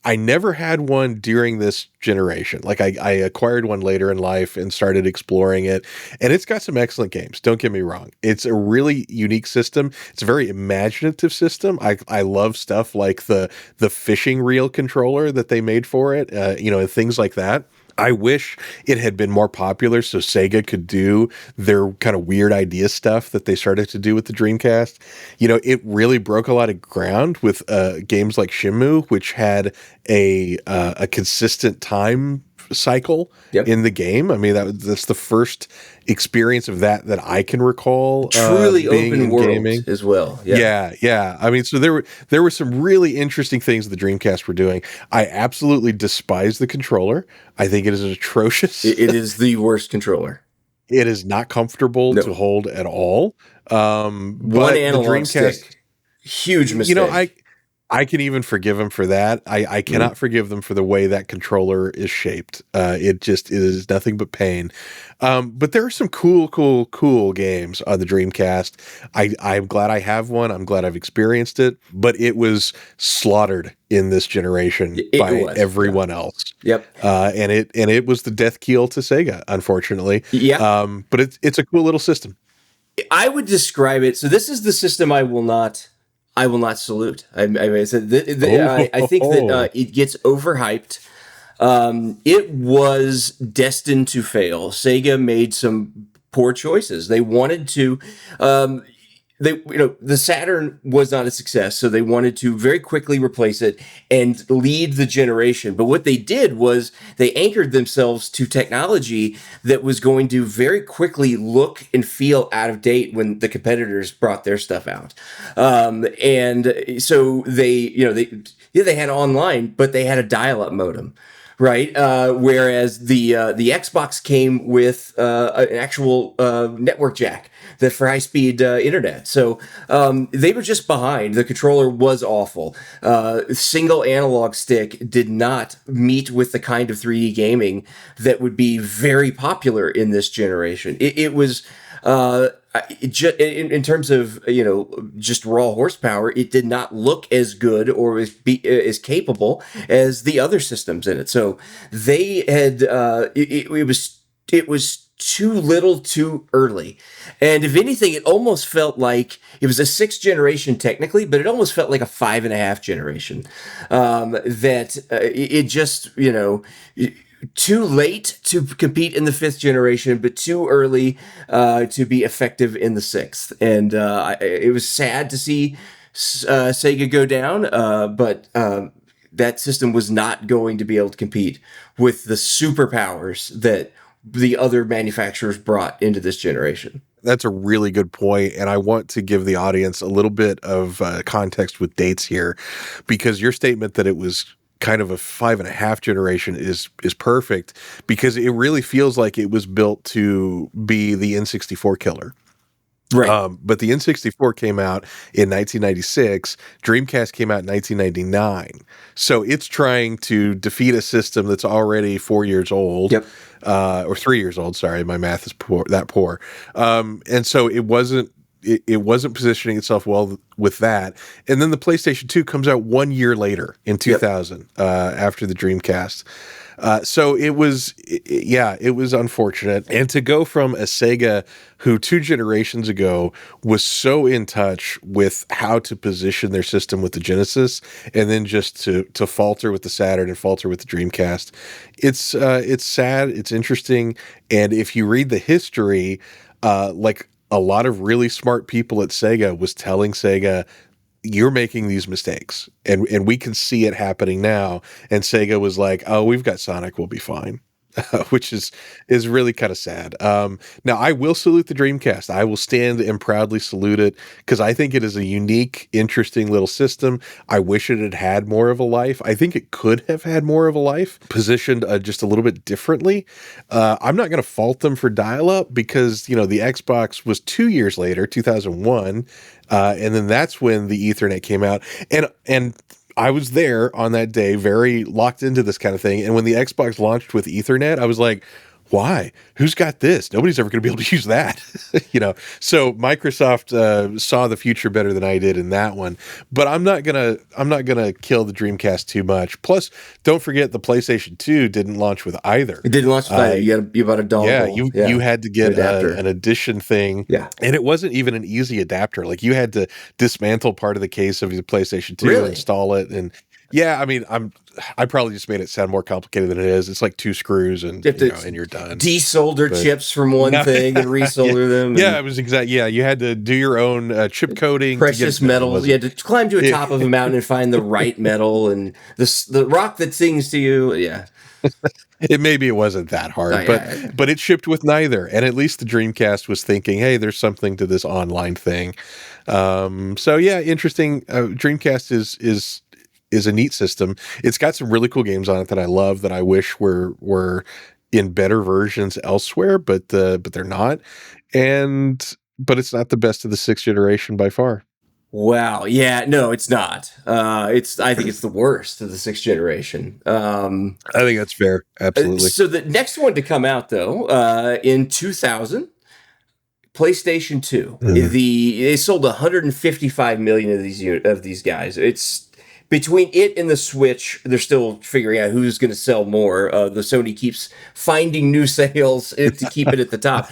I never had one during this generation. Like I acquired one later in life and started exploring it, and it's got some excellent games. Don't get me wrong; it's a really unique system. It's a very imaginative system. I love stuff like the fishing reel controller that they made for it, and things like that. I wish it had been more popular so Sega could do their kind of weird idea stuff that they started to do with the Dreamcast. It really broke a lot of ground with games like Shenmue, which had a consistent time cycle Yep. in the game. I mean, that's the first experience of that I can recall. Truly Being open in world gaming. as well. Yeah. Yeah. I mean, so there were some really interesting things the Dreamcast were doing. I absolutely despise the controller. I think it is atrocious. It is the worst controller. It is not comfortable No. to hold at all. One But the analog Dreamcast, stick. Huge mistake. I can even forgive them for that. I cannot forgive them for the way that controller is shaped. It is nothing but pain. But there are some cool games on the Dreamcast. I'm glad I have one. I'm glad I've experienced it. But it was slaughtered in this generation by everyone else. Yep. And it was the death keel to Sega, unfortunately. Yeah. But it's a cool little system. I would describe it. So this is the system I will not salute. I think that it gets overhyped. It was destined to fail. Sega made some poor choices. They wanted to, the Saturn was not a success, so they wanted to very quickly replace it and lead the generation. But what they did was they anchored themselves to technology that was going to very quickly look and feel out of date when the competitors brought their stuff out. And so they had online, but they had a dial-up modem. Right, whereas the Xbox came with an actual network jack that for high speed internet. So they were just behind. The controller was awful. Single analog stick did not meet with the kind of 3D gaming that would be very popular in this generation. It was. In terms of just raw horsepower, it did not look as good or as capable as the other systems in it. So they had it was too little, too early, and if anything, it almost felt like it was a 6th generation technically, but it almost felt like a 5.5 generation. It just too late to compete in the 5th generation, but too early to be effective in the 6th. And it was sad to see Sega go down, but that system was not going to be able to compete with the superpowers that the other manufacturers brought into this generation. That's a really good point, and I want to give the audience a little bit of context with dates here, because your statement that it was kind of a 5.5 generation is perfect, because it really feels like it was built to be the N64 killer. Right. But the N64 came out in 1996. Dreamcast came out in 1999. So it's trying to defeat a system that's already 4 years old. Yep. Or 3 years old. Sorry, my math is poor. And so it wasn't positioning itself well with that. And then the PlayStation 2 comes out 1 year later in 2000, after the Dreamcast. So it was unfortunate. And to go from a Sega who 2 generations ago was so in touch with how to position their system with the Genesis, and then just to falter with the Saturn and falter with the Dreamcast, it's sad. It's interesting. And if you read the history, like a lot of really smart people at Sega was telling Sega, you're making these mistakes, and we can see it happening now. And Sega was like, oh, we've got Sonic, we'll be fine. which is really kind of sad. Now, I will salute the Dreamcast. I will stand and proudly salute it because I think it is a unique, interesting little system. I wish it had had more of a life. I think it could have had more of a life, positioned just a little bit differently. I'm not going to fault them for dial-up because, you know, the Xbox was 2 years later, 2001, and then that's when the Ethernet came out. And I was there on that day, very locked into this kind of thing. And when the Xbox launched with Ethernet, I was like, why? Who's got this? Nobody's ever going to be able to use that, you know? So Microsoft saw the future better than I did in that one, but I'm not going to kill the Dreamcast too much. Plus, don't forget the PlayStation 2 didn't launch with either. It didn't launch with either. You bought a dongle. Yeah, you had to get an addition thing. Yeah. And it wasn't even an easy adapter. Like you had to dismantle part of the case of your PlayStation 2, really? install it, and yeah, I mean, I probably just made it sound more complicated than it is. It's like 2 screws and and you're done. Desolder chips from one thing and resolder them. Yeah, it was exactly. Yeah, you had to do your own chip coating. Precious metals. You had to climb to the top of a mountain and find the right metal and the rock that sings to you. Yeah. Maybe it wasn't that hard, but it shipped with neither. And at least the Dreamcast was thinking, hey, there's something to this online thing. So yeah, interesting. Dreamcast is a neat system. It's got some really cool games on it that I love that I wish were in better versions elsewhere, but they're not. But it's not the best of the 6th generation by far. Wow. Yeah, no, it's not. I think it's the worst of the 6th generation. I think that's fair. Absolutely. So the next one to come out though, in 2000, PlayStation 2. Mm-hmm. They sold 155 million of these guys. It's between it and the Switch, they're still figuring out who's going to sell more. The Sony keeps finding new sales to keep it at the top.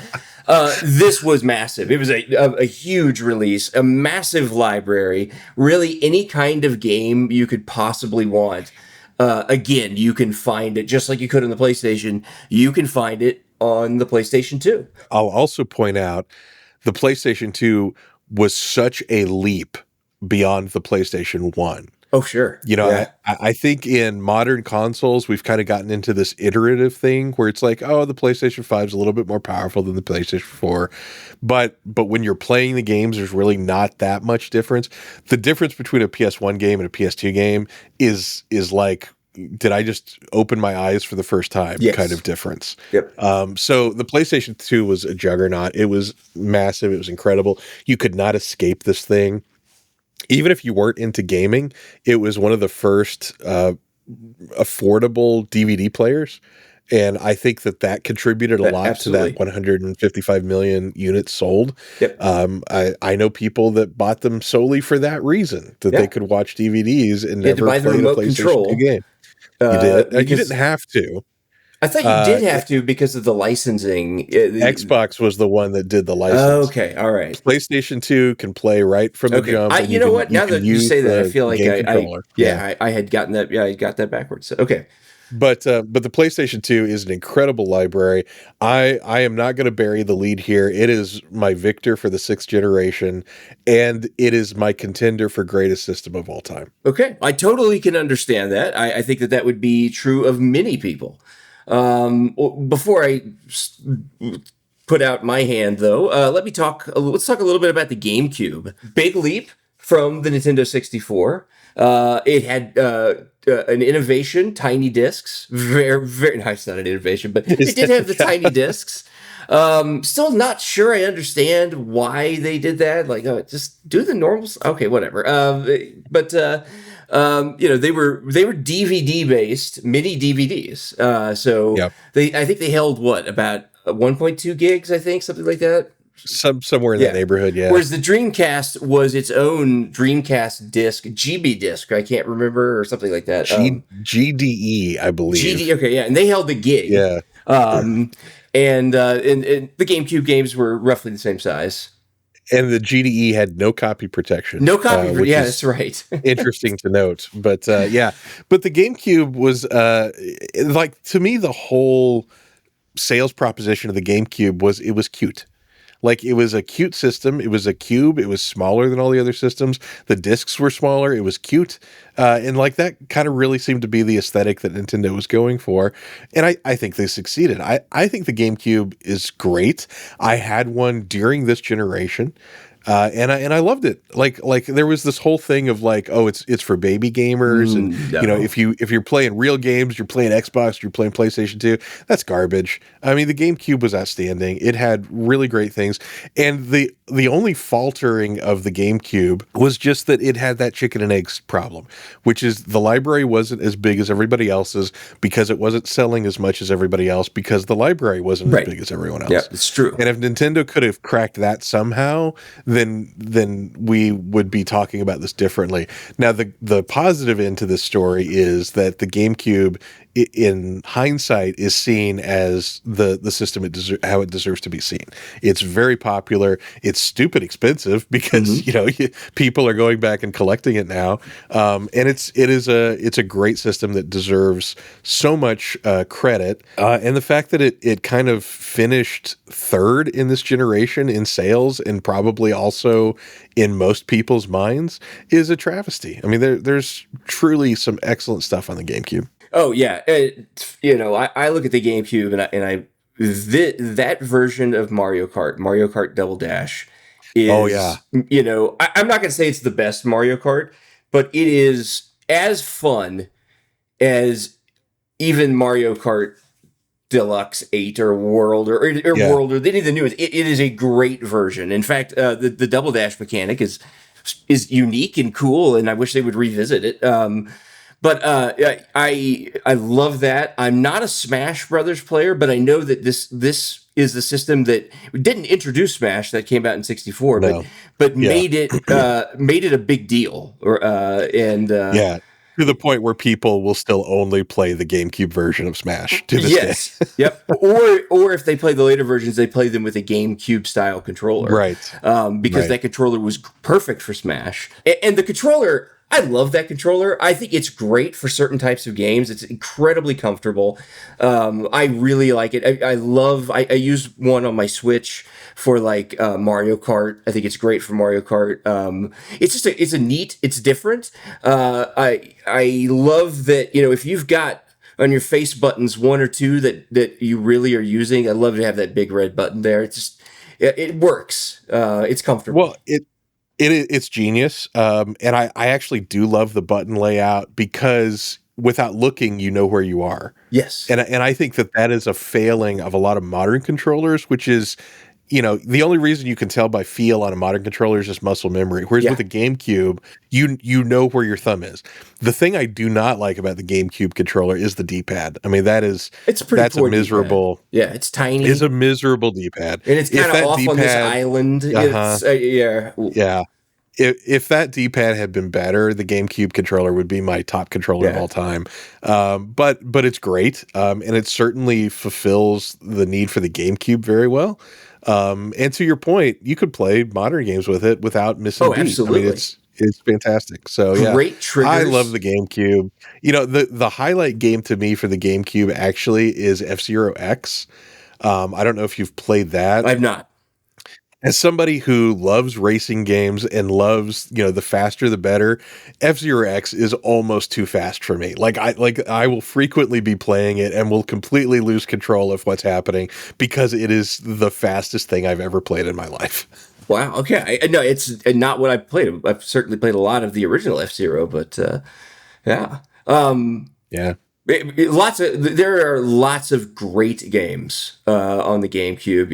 This was massive. It was a huge release, a massive library, really any kind of game you could possibly want. Again, you can find it just like you could on the PlayStation. You can find it on the PlayStation 2. I'll also point out the PlayStation 2 was such a leap beyond the PlayStation 1. Oh, sure. You know, yeah. I think in modern consoles, we've kind of gotten into this iterative thing where it's like, oh, the PlayStation 5 is a little bit more powerful than the PlayStation 4. But when you're playing the games, there's really not that much difference. The difference between a PS1 game and a PS2 game is like, did I just open my eyes for the first time kind of difference. Yep. So the PlayStation 2 was a juggernaut. It was massive. It was incredible. You could not escape this thing. Even if you weren't into gaming, it was one of the first affordable DVD players. And I think that contributed a lot to that 155 million units sold. Yep. I know people that bought them solely for that reason, that they could watch DVDs and never play the PlayStation 2 game. You did. You didn't have to. I thought you did have to because of the licensing. Xbox was the one that did the license. Okay, all right. PlayStation 2 can play right from the jump. You know what? Now that you say that, I feel like I had gotten that. Yeah, I got that backwards. Okay. But the PlayStation 2 is an incredible library. I am not going to bury the lead here. It is my victor for the 6th generation, and it is my contender for greatest system of all time. Okay, I totally can understand that. I think that would be true of many people. Before I put out my hand, though, let's talk a little bit about the GameCube. Big leap from the Nintendo 64. It had an innovation, tiny discs. Very, very nice. Not an innovation, but it did have the tiny discs. Still not sure I understand why they did that. Like, just do the normals. Okay, whatever. But they were DVD based mini DVDs. I think they held about 1.2 gigs. I think something like that. Somewhere in that neighborhood, yeah. Whereas the Dreamcast was its own Dreamcast disc, GB disc, I can't remember, or something like that. GDE, I believe. Okay, yeah, and they held the gig. Yeah. And the GameCube games were roughly the same size. And the GDE had no copy protection. No copy protection, yeah, that's right. Interesting to note. But but the GameCube was, to me, the whole sales proposition of the GameCube was, it was cute. Like, it was a cute system. It was a cube. It was smaller than all the other systems. The discs were smaller. It was cute. And like that kind of really seemed to be the aesthetic that Nintendo was going for. And I think they succeeded. I think the GameCube is great. I had one during this generation. And I loved it. Like there was this whole thing of like, oh, it's for baby gamers, and No. you know, if you're playing real games, you're playing Xbox, you're playing PlayStation 2, that's garbage. I mean, the GameCube was outstanding. It had really great things, and the only faltering of the GameCube was just that it had that chicken and eggs problem, which is the library wasn't as big as everybody else's because it wasn't selling as much as everybody else because the library wasn't Right. as big as everyone else. Yeah, it's true. And if Nintendo could have cracked that somehow, then we would be talking about this differently. Now, the positive end to this story is that the GameCube, in hindsight, is seen as the system how it deserves to be seen. It's very popular. It's stupid expensive because people are going back and collecting it now, and it's a great system that deserves so much credit. And the fact that it kind of finished third in this generation in sales and probably also in most people's minds is a travesty. I mean, there's truly some excellent stuff on the GameCube. Oh yeah, I look at the GameCube that version of Mario Kart Double Dash is, Oh, yeah. I'm not going to say it's the best Mario Kart, but it is as fun as even Mario Kart Deluxe 8 or World or Yeah. World or any of the newest. It is a great version. In fact, the Double Dash mechanic is unique and cool, and I wish they would revisit it. But I love that. I'm not a Smash Brothers player, but I know that this is the system that didn't introduce Smash, that came out in '64, No. but Yeah. made it a big deal. Yeah, to the point where people will still only play the GameCube version of Smash to this Yes. day. Yep. Or if they play the later versions, they play them with a GameCube style controller, Right. Because Right. that controller was perfect for Smash, and the controller. I love that controller. I think it's great for certain types of games. It's incredibly comfortable. I really like it. I use one on my Switch for like Mario Kart. I think it's great for Mario Kart. It's different. I love that, if you've got on your face buttons one or two that you really are using, I love to have that big red button there. It works. It's comfortable. Well, it's genius, and I actually do love the button layout because without looking, you know where you are. Yes. And I think that is a failing of a lot of modern controllers, which is, the only reason you can tell by feel on a modern controller is just muscle memory. Whereas with a GameCube, you know where your thumb is. The thing I do not like about the GameCube controller is the D-pad. I mean, that's a miserable. D-pad. Yeah, it's tiny. It's a miserable D-pad, and it's kind of off D-pad, on this island. Uh-huh. Yeah. If that D-pad had been better, the GameCube controller would be my top controller of all time. But it's great, and it certainly fulfills the need for the GameCube very well. And to your point, you could play modern games with it without missing a beat. Absolutely. I mean, it's fantastic. So Great triggers. I love the GameCube. The highlight game to me for the GameCube actually is F-Zero X. I don't know if you've played that. I've not. As somebody who loves racing games and loves, the faster the better, F-Zero X is almost too fast for me. I will frequently be playing it and will completely lose control of what's happening because it is the fastest thing I've ever played in my life. Wow. Okay. No, it's not what I've played. I've certainly played a lot of the original F-Zero, but yeah. Yeah. There are lots of great games on the GameCube.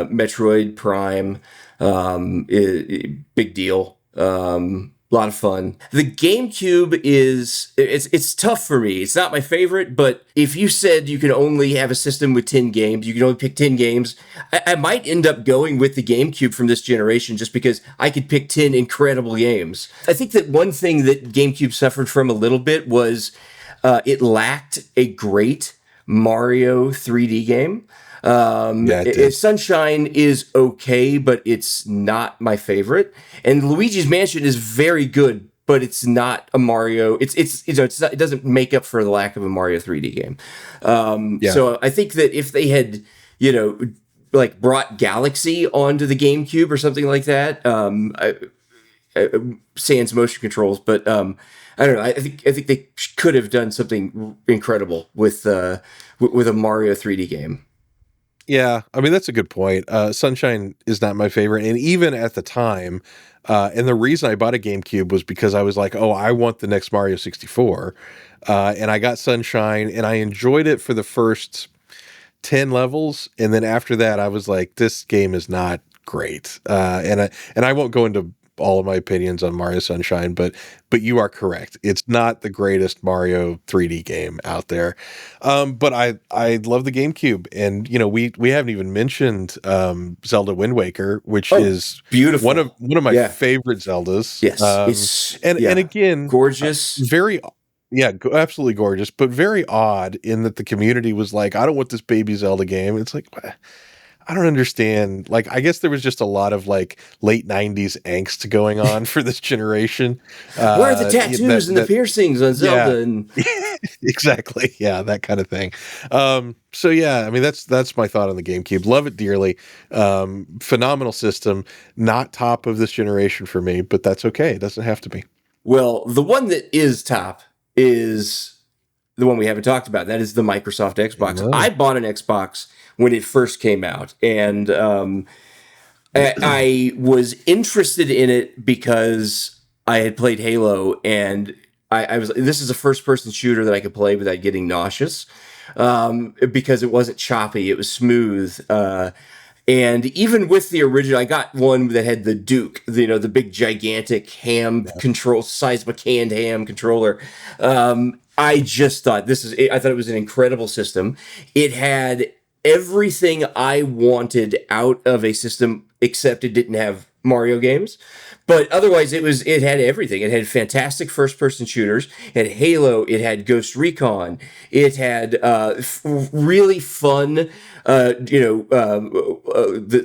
Metroid Prime, big deal. A lot of fun. The GameCube it's tough for me. It's not my favorite, but if you said you can only have a system with 10 games, you can only pick 10 games, I might end up going with the GameCube from this generation just because I could pick 10 incredible games. I think that one thing that GameCube suffered from a little bit was it lacked a great Mario 3D game. Sunshine is okay, but it's not my favorite. And Luigi's Mansion is very good, but it's not a Mario. It doesn't make up for the lack of a Mario 3D game. So I think that if they had, like brought Galaxy onto the GameCube or something like that. Sans motion controls, but I don't know. I think they could have done something incredible with a Mario 3D game. Yeah, I mean that's a good point. Sunshine is not my favorite, and even at the time, and the reason I bought a GameCube was because I was like, "Oh, I want the next Mario 64," and I got Sunshine, and I enjoyed it for the first 10 levels, and then after that, I was like, "This game is not great," and I won't go into all of my opinions on Mario Sunshine, but you are correct. It's not the greatest Mario 3D game out there. But I love the GameCube, and we haven't even mentioned Zelda Wind Waker, which is beautiful, one of my Yeah. favorite Zeldas. Yes, it's and again, gorgeous. very yeah, absolutely gorgeous, but very odd in that the community was like, I don't want this baby Zelda game. It's like, I don't understand. Like, I guess there was just a lot of like late 90s angst going on for this generation. Where are the tattoos and the piercings on Zelda? Yeah, And exactly. Yeah, that kind of thing. So yeah, I mean that's my thought on the GameCube. Love it dearly. Phenomenal system. Not top of this generation for me, but that's okay. It doesn't have to be. well, the one that is top is the one we haven't talked about. That is the Microsoft Xbox. Oh. I bought an Xbox when it first came out, and I was interested in it because I had played Halo, and I was this is a first person shooter that I could play without getting nauseous, because it wasn't choppy, it was smooth. And even with the original, I got one that had the Duke, the big gigantic ham control, size of a canned ham controller. I just thought I thought it was an incredible system. It had everything I wanted out of a system, except it didn't have Mario games. But otherwise, it had everything. It had fantastic first-person shooters. It had Halo. It had Ghost Recon. It had really fun, the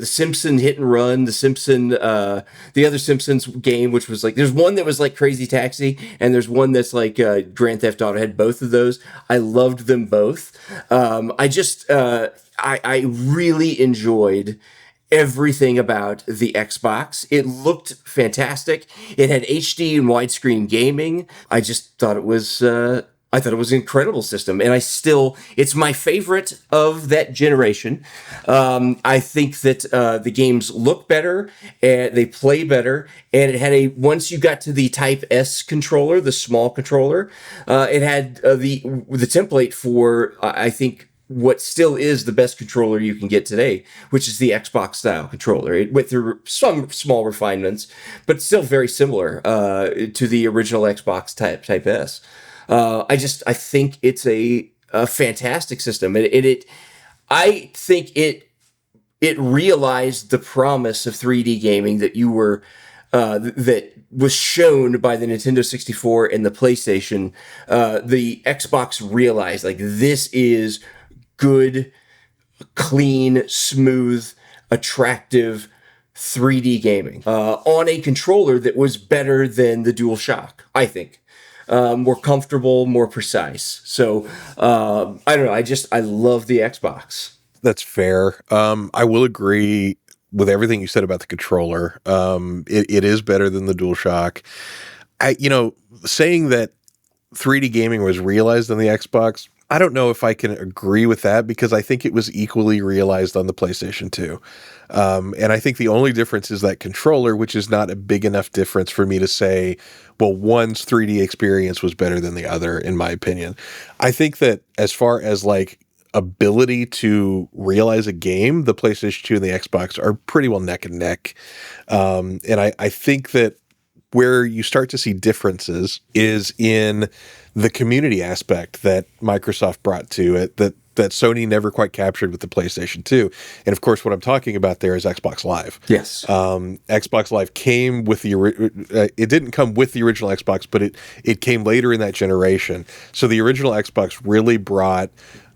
Simpson hit and run, the other Simpsons game, which was like, there's one that was like Crazy Taxi, and there's one that's like Grand Theft Auto. I had both of those. I loved them both. I really enjoyed everything about the Xbox. It looked fantastic. It had HD and widescreen gaming. I just thought it was an incredible system, and it's my favorite of that generation. I think that the games look better, and they play better, and it had once you got to the Type S controller, the small controller, it had the template for, I think, what still is the best controller you can get today, which is the Xbox style controller. It went through some small refinements, but still very similar to the original Xbox Type S. I think it's a fantastic system, and I think it realized the promise of 3D gaming that that was shown by the Nintendo 64 and the PlayStation. The Xbox realized, like, this is good, clean, smooth, attractive 3D gaming on a controller that was better than the DualShock, I think. More comfortable, more precise. So I don't know. I love the Xbox. That's fair. I will agree with everything you said about the controller. It is better than the DualShock. Saying that 3D gaming was realized on the Xbox, I don't know if I can agree with that, because I think it was equally realized on the PlayStation 2. And I think the only difference is that controller, which is not a big enough difference for me to say, well, one's 3D experience was better than the other, in my opinion. I think that as far as like ability to realize a game, the PlayStation 2 and the Xbox are pretty well neck and neck. And I think that where you start to see differences is in the community aspect that Microsoft brought to it that Sony never quite captured with the PlayStation 2. And of course, what I'm talking about there is Xbox Live. Yes. Xbox Live came with it didn't come with the original Xbox, but it came later in that generation. So the original Xbox really brought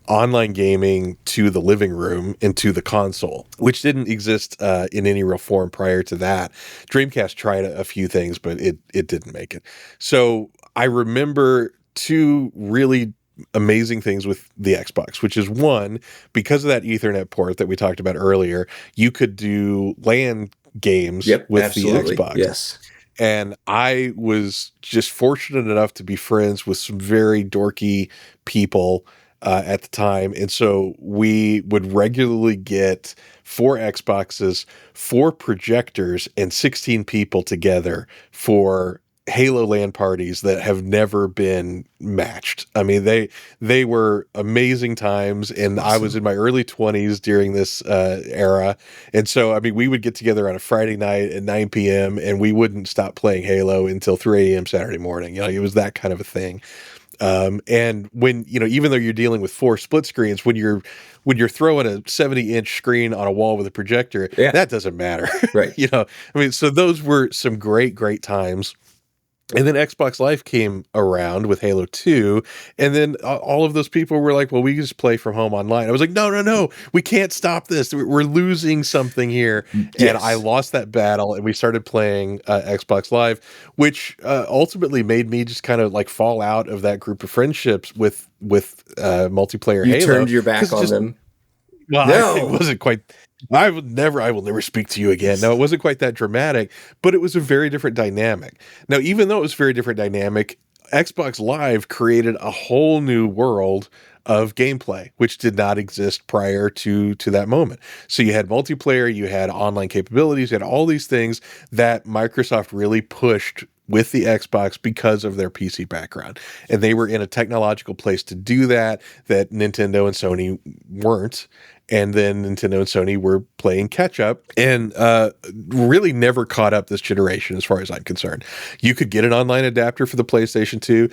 online gaming to the living room and to the console, which didn't exist in any real form prior to that. Dreamcast tried a few things, but it didn't make it. So I remember two really amazing things with the Xbox, which is one, because of that Ethernet port that we talked about earlier, you could do LAN games Yep, with the absolutely. Xbox. Yes. And I was just fortunate enough to be friends with some very dorky people at the time. And so we would regularly get 4 Xboxes, 4 projectors, and 16 people together for Halo LAN parties that have never been matched. I mean, they were amazing times, and I was in my early 20s during this era. And so, I mean, we would get together on a Friday night at 9 p.m. and we wouldn't stop playing Halo until 3 a.m. Saturday morning. It was that kind of a thing. And when, even though you're dealing with 4 split screens, when you're throwing a 70-inch screen on a wall with a projector, Yeah. that doesn't matter. Right. I mean, so those were some great, great times. And then Xbox Live came around with Halo 2, and then all of those people were like, well, we can just play from home online. I was like, no, we can't stop this. We're losing something here. Yes. And I lost that battle, and we started playing Xbox Live, which ultimately made me just kind of like fall out of that group of friendships with multiplayer You Halo. turned your back on them. Well, No. it wasn't quite. I will never speak to you again. No, it wasn't quite that dramatic, but it was a very different dynamic. Now, even though it was a very different dynamic, Xbox Live created a whole new world of gameplay, which did not exist prior to that moment. So you had multiplayer, you had online capabilities, you had all these things that Microsoft really pushed with the Xbox because of their PC background. And they were in a technological place to do that Nintendo and Sony weren't. And then Nintendo and Sony were playing catch up and really never caught up this generation as far as I'm concerned. You could get an online adapter for the PlayStation 2.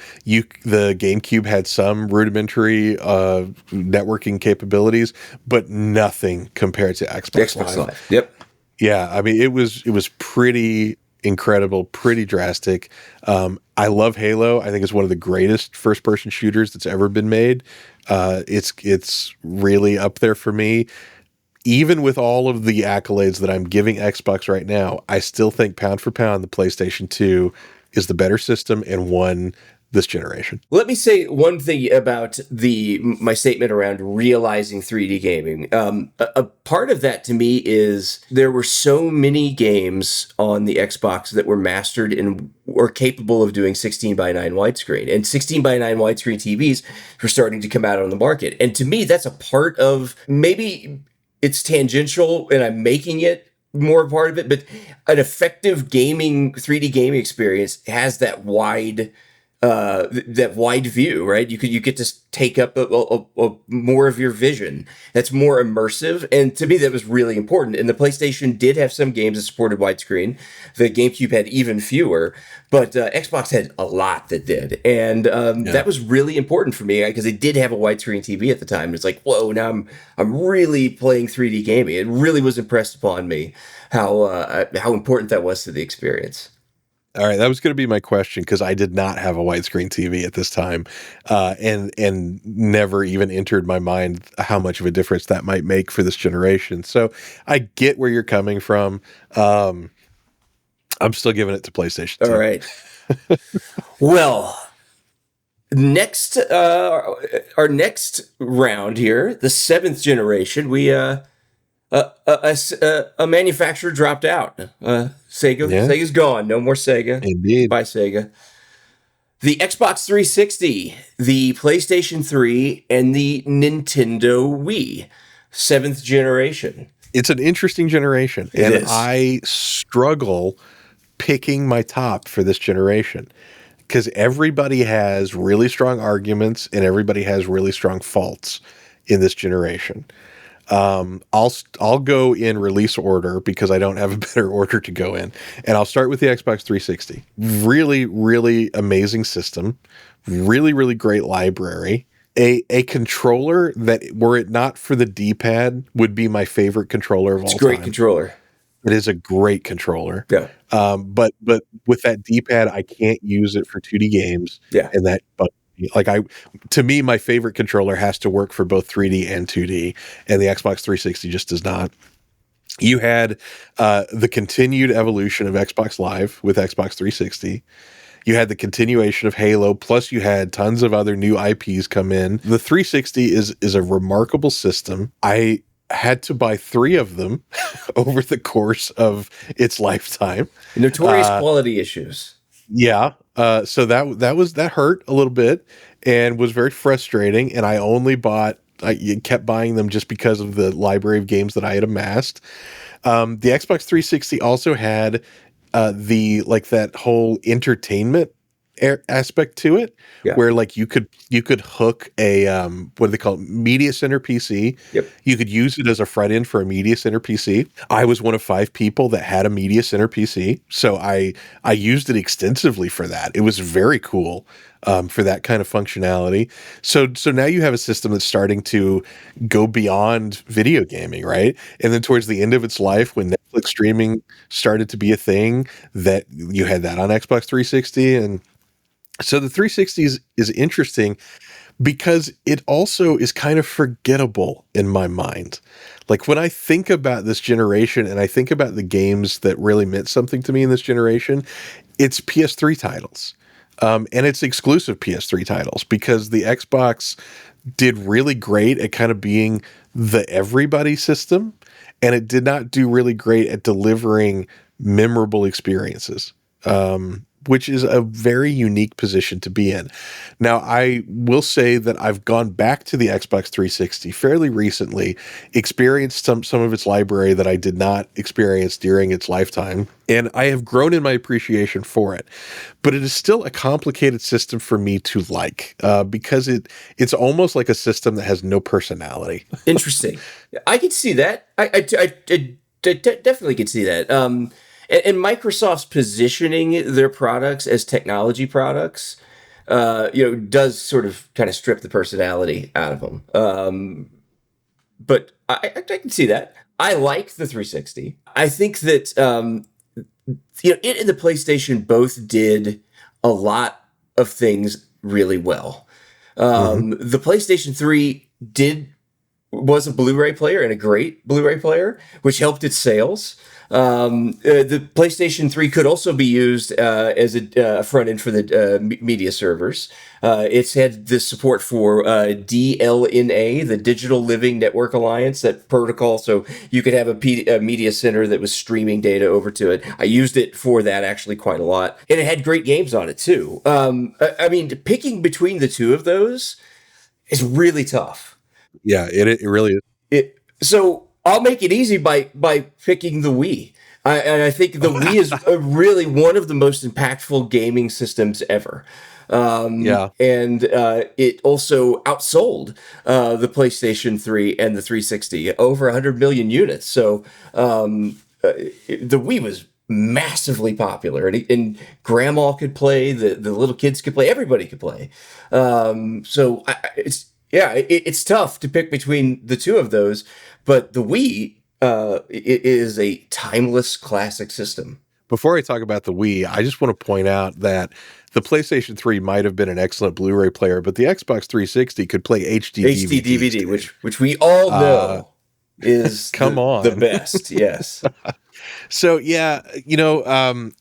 The GameCube had some rudimentary networking capabilities, but nothing compared to Xbox Live. Yep. Yeah, I mean, it was pretty incredible, pretty drastic. I love Halo. I think it's one of the greatest first-person shooters that's ever been made. It's really up there for me. Even with all of the accolades that I'm giving Xbox right now, I still think pound for pound, the PlayStation 2 is the better system and won this generation. Let me say one thing about my statement around realizing 3D gaming. A part of that to me is there were so many games on the Xbox that were mastered and were capable of doing 16:9 widescreen, and 16:9 widescreen TVs were starting to come out on the market. And to me, that's a part of, maybe it's tangential and I'm making it more a part of it, but an effective 3D gaming experience has that wide view, right? You get to take up a more of your vision. That's more immersive, and to me that was really important. And the PlayStation did have some games that supported widescreen. The GameCube had even fewer, but Xbox had a lot that did, and that was really important for me because it did have a widescreen TV at the time. It's like, whoa, now I'm really playing 3D gaming. It really was impressed upon me how important that was to the experience. All right, that was going to be my question because I did not have a widescreen TV at this time, and never even entered my mind how much of a difference that might make for this generation. So I get where you're coming from. I'm still giving it to PlayStation 2. All right. Well, next, our next round here, the 7th generation, we a manufacturer dropped out. Sega. Yeah. Sega's gone. No more Sega. Indeed. Bye, Sega. The Xbox 360, the PlayStation 3, and the Nintendo Wii. 7th generation. It's an interesting generation. It is. I struggle picking my top for this generation because everybody has really strong arguments and everybody has really strong faults in this generation. I'll go in release order because I don't have a better order to go in. And I'll start with the Xbox 360. Really, really amazing system. Really, really great library. A controller that, were it not for the D-pad, would be my favorite controller of all time. It's a great controller. It is a great controller. Yeah. But with that D-pad, I can't use it for 2D games. Yeah. And that, but to me, my favorite controller has to work for both 3D and 2D, and the Xbox 360 just does not. You had the continued evolution of Xbox Live with Xbox 360. You had the continuation of Halo, plus you had tons of other new IPs come in. The 360 is a remarkable system. I had to buy 3 of them over the course of its lifetime. Notorious quality issues. Yeah. So that hurt a little bit and was very frustrating. And I kept buying them just because of the library of games that I had amassed. The Xbox 360 also had that whole entertainment aspect to it, where like you could hook a what do they call it, media center PC. Yep. You could use it as a front end for a media center PC. I was one of 5 people that had a media center PC, so I used it extensively for that. It was very cool for that kind of functionality. So now you have a system that's starting to go beyond video gaming, right? And then towards the end of its life, when Netflix streaming started to be a thing, that you had that on Xbox 360. And so the 360 is interesting because it also is kind of forgettable in my mind. Like when I think about this generation and I think about the games that really meant something to me in this generation, it's PS3 titles. And it's exclusive PS3 titles, because the Xbox did really great at kind of being the everybody system, and it did not do really great at delivering memorable experiences. Which is a very unique position to be in. Now, I will say that I've gone back to the Xbox 360 fairly recently, experienced some of its library that I did not experience during its lifetime, and I have grown in my appreciation for it. But it is still a complicated system for me to like, because it's almost like a system that has no personality. Interesting. I could see that. I definitely could see that. And Microsoft's positioning their products as technology products, does sort of kind of strip the personality out of them. But I can see that. I like the 360. I think that it and the PlayStation both did a lot of things really well. The PlayStation 3 was a Blu-ray player, and a great Blu-ray player, which helped its sales. The PlayStation 3 could also be used as a front end for the media servers. It's had the support for DLNA, the Digital Living Network Alliance, that protocol, so you could have a media center that was streaming data over to it. I used it for that actually quite a lot, and it had great games on it too. I mean, picking between the two of those is really tough. Yeah, it really is. So I'll make it easy by picking the Wii. I think the Wii is really one of the most impactful gaming systems ever. And it also outsold the PlayStation 3 and the 360, over 100 million units. So the Wii was massively popular, and grandma could play, the little kids could play, everybody could play. It's tough to pick between the two of those, but the Wii is a timeless classic system. Before I talk about the Wii, I just want to point out that the PlayStation 3 might have been an excellent Blu-ray player, but the Xbox 360 could play HD DVD, which we all know is the best. Yes. So yeah,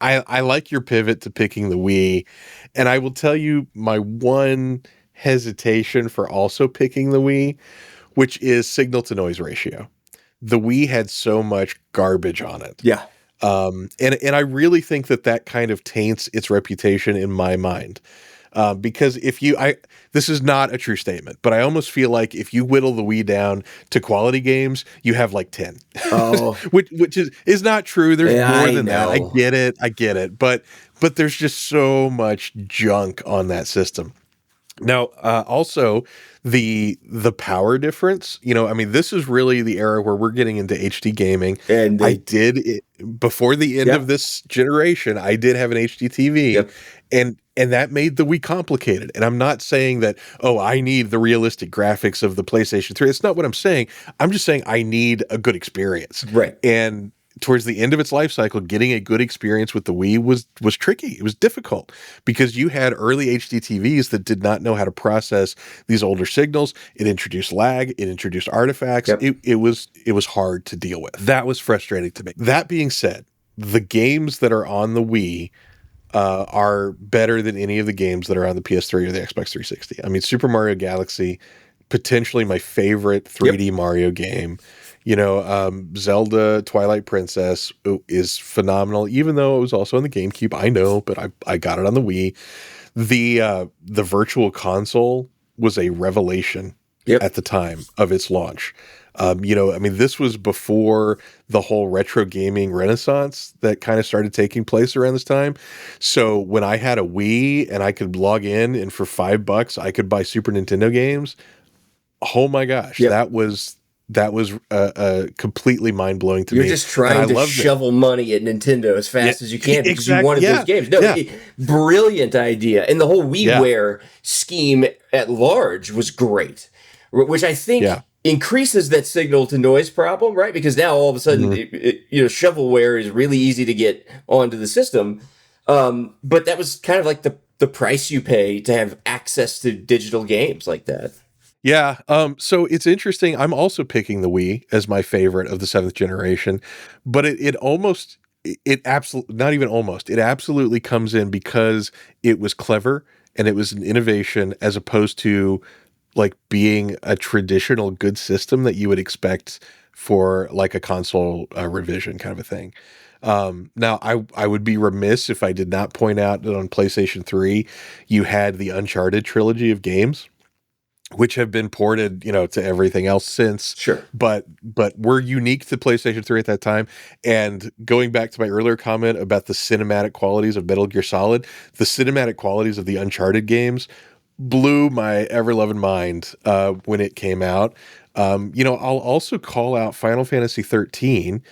I like your pivot to picking the Wii, and I will tell you my one hesitation for also picking the Wii, which is signal to noise ratio. The Wii had so much garbage on it. Yeah. And I really think that kind of taints its reputation in my mind. Because this is not a true statement, but I almost feel like if you whittle the Wii down to quality games, you have like 10. Oh. which is not true. There's more than that. I get it. But there's just so much junk on that system. Now, also the power difference, this is really the era where we're getting into HD gaming. And before the end of this generation, I did have an HD TV, and that made the Wii complicated. And I'm not saying that, I need the realistic graphics of the PlayStation 3. It's not what I'm saying. I'm just saying I need a good experience. Right. And towards the end of its life cycle, getting a good experience with the Wii was tricky. It was difficult because you had early HD TVs that did not know how to process these older signals. It introduced lag. It introduced artifacts. Yep. It was hard to deal with. That was frustrating to me. That being said, the games that are on the Wii are better than any of the games that are on the PS3 or the Xbox 360. I mean, Super Mario Galaxy, potentially my favorite Yep. 3D Mario game. Zelda Twilight Princess is phenomenal, even though it was also on the GameCube. I know, but I got it on the Wii. The Virtual Console was a revelation Yep. at the time of its launch. I mean, this was before the whole retro gaming renaissance that kind of started taking place around this time. So when I had a Wii and I could log in and for $5 I could buy Super Nintendo games, oh my gosh, Yep. that was completely mind blowing to You're me, just and I trying to loved it. shovel money at Nintendo as Yeah, fast as you can because you exactly. wanted those Yeah, games. No, yeah, brilliant idea. And the whole yeah, WiiWare scheme at large was great, which I think yeah. increases that signal to noise problem, right? Because now all of a sudden, Mhm. shovelware is really easy to get onto the system. But that was kind of like the price you pay to have access to digital games like that. Yeah, so it's interesting. I'm also picking the Wii as my favorite of the seventh generation, but it almost, it absolutely, not even almost, it absolutely comes in because it was clever and it was an innovation as opposed to like being a traditional good system that you would expect for like a console revision kind of a thing. Now, I would be remiss if I did not point out that on PlayStation 3, you had the Uncharted trilogy of games which have been ported, to everything else since, Sure. but were unique to PlayStation 3 at that time. And going back to my earlier comment about the cinematic qualities of Metal Gear Solid, the cinematic qualities of the Uncharted games blew my ever-loving mind when it came out. I'll also call out Final Fantasy 13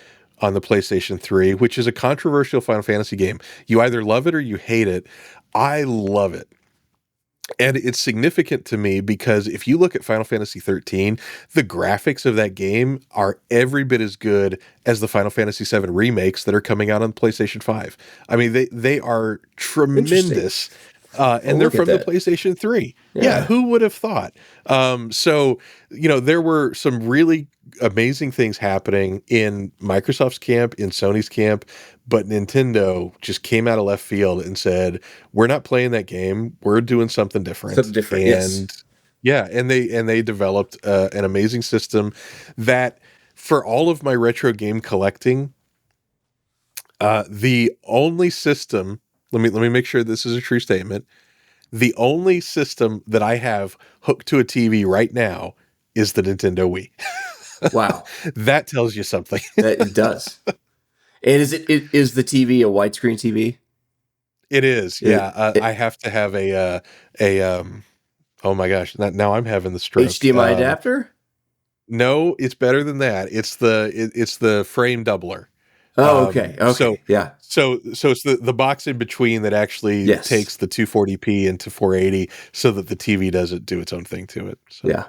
on the PlayStation 3, which is a controversial Final Fantasy game. You either love it or you hate it. I love it. And it's significant to me because if you look at Final Fantasy 13, the graphics of that game are every bit as good as the Final Fantasy 7 remakes that are coming out on PlayStation 5. I mean, they are Interesting. tremendous. I'll And they're look at from the that. PlayStation 3. Yeah, Yeah. who would have thought? There were some really amazing things happening in Microsoft's camp, in Sony's camp, but Nintendo just came out of left field and said, "We're not playing that game. We're doing something Something different." different. Yes. And yeah, and they developed an amazing system that, for all of my retro game collecting, the only system. Let me make sure this is a true statement. The only system that I have hooked to a TV right now is the Nintendo Wii. Wow. That tells you something. That it does. And is the TV a widescreen TV? It is, It, yeah. it, I have to have a oh my gosh, now I'm having the stroke. HDMI adapter? No, it's better than that. It's the frame doubler. Oh, okay. So Okay. Yeah. so it's the box in between that actually Yes. takes the 240p into 480 so that the TV doesn't do its own thing to it. So Yeah.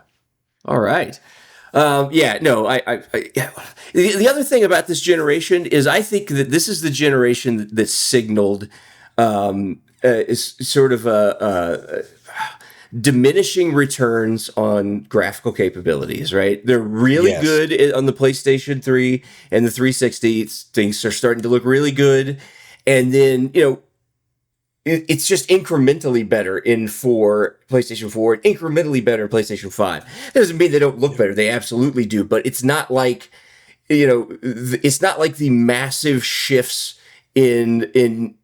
All right. Yeah, no, yeah. The other thing about this generation is I think that this is the generation that signaled is sort of a diminishing returns on graphical capabilities, right? They're really yes. good on the PlayStation 3 and the 360. Things are starting to look really good. And then, it's just incrementally better in PlayStation 4, and incrementally better in PlayStation 5. That doesn't mean they don't look better. They absolutely do, but it's not like, it's not like the massive shifts in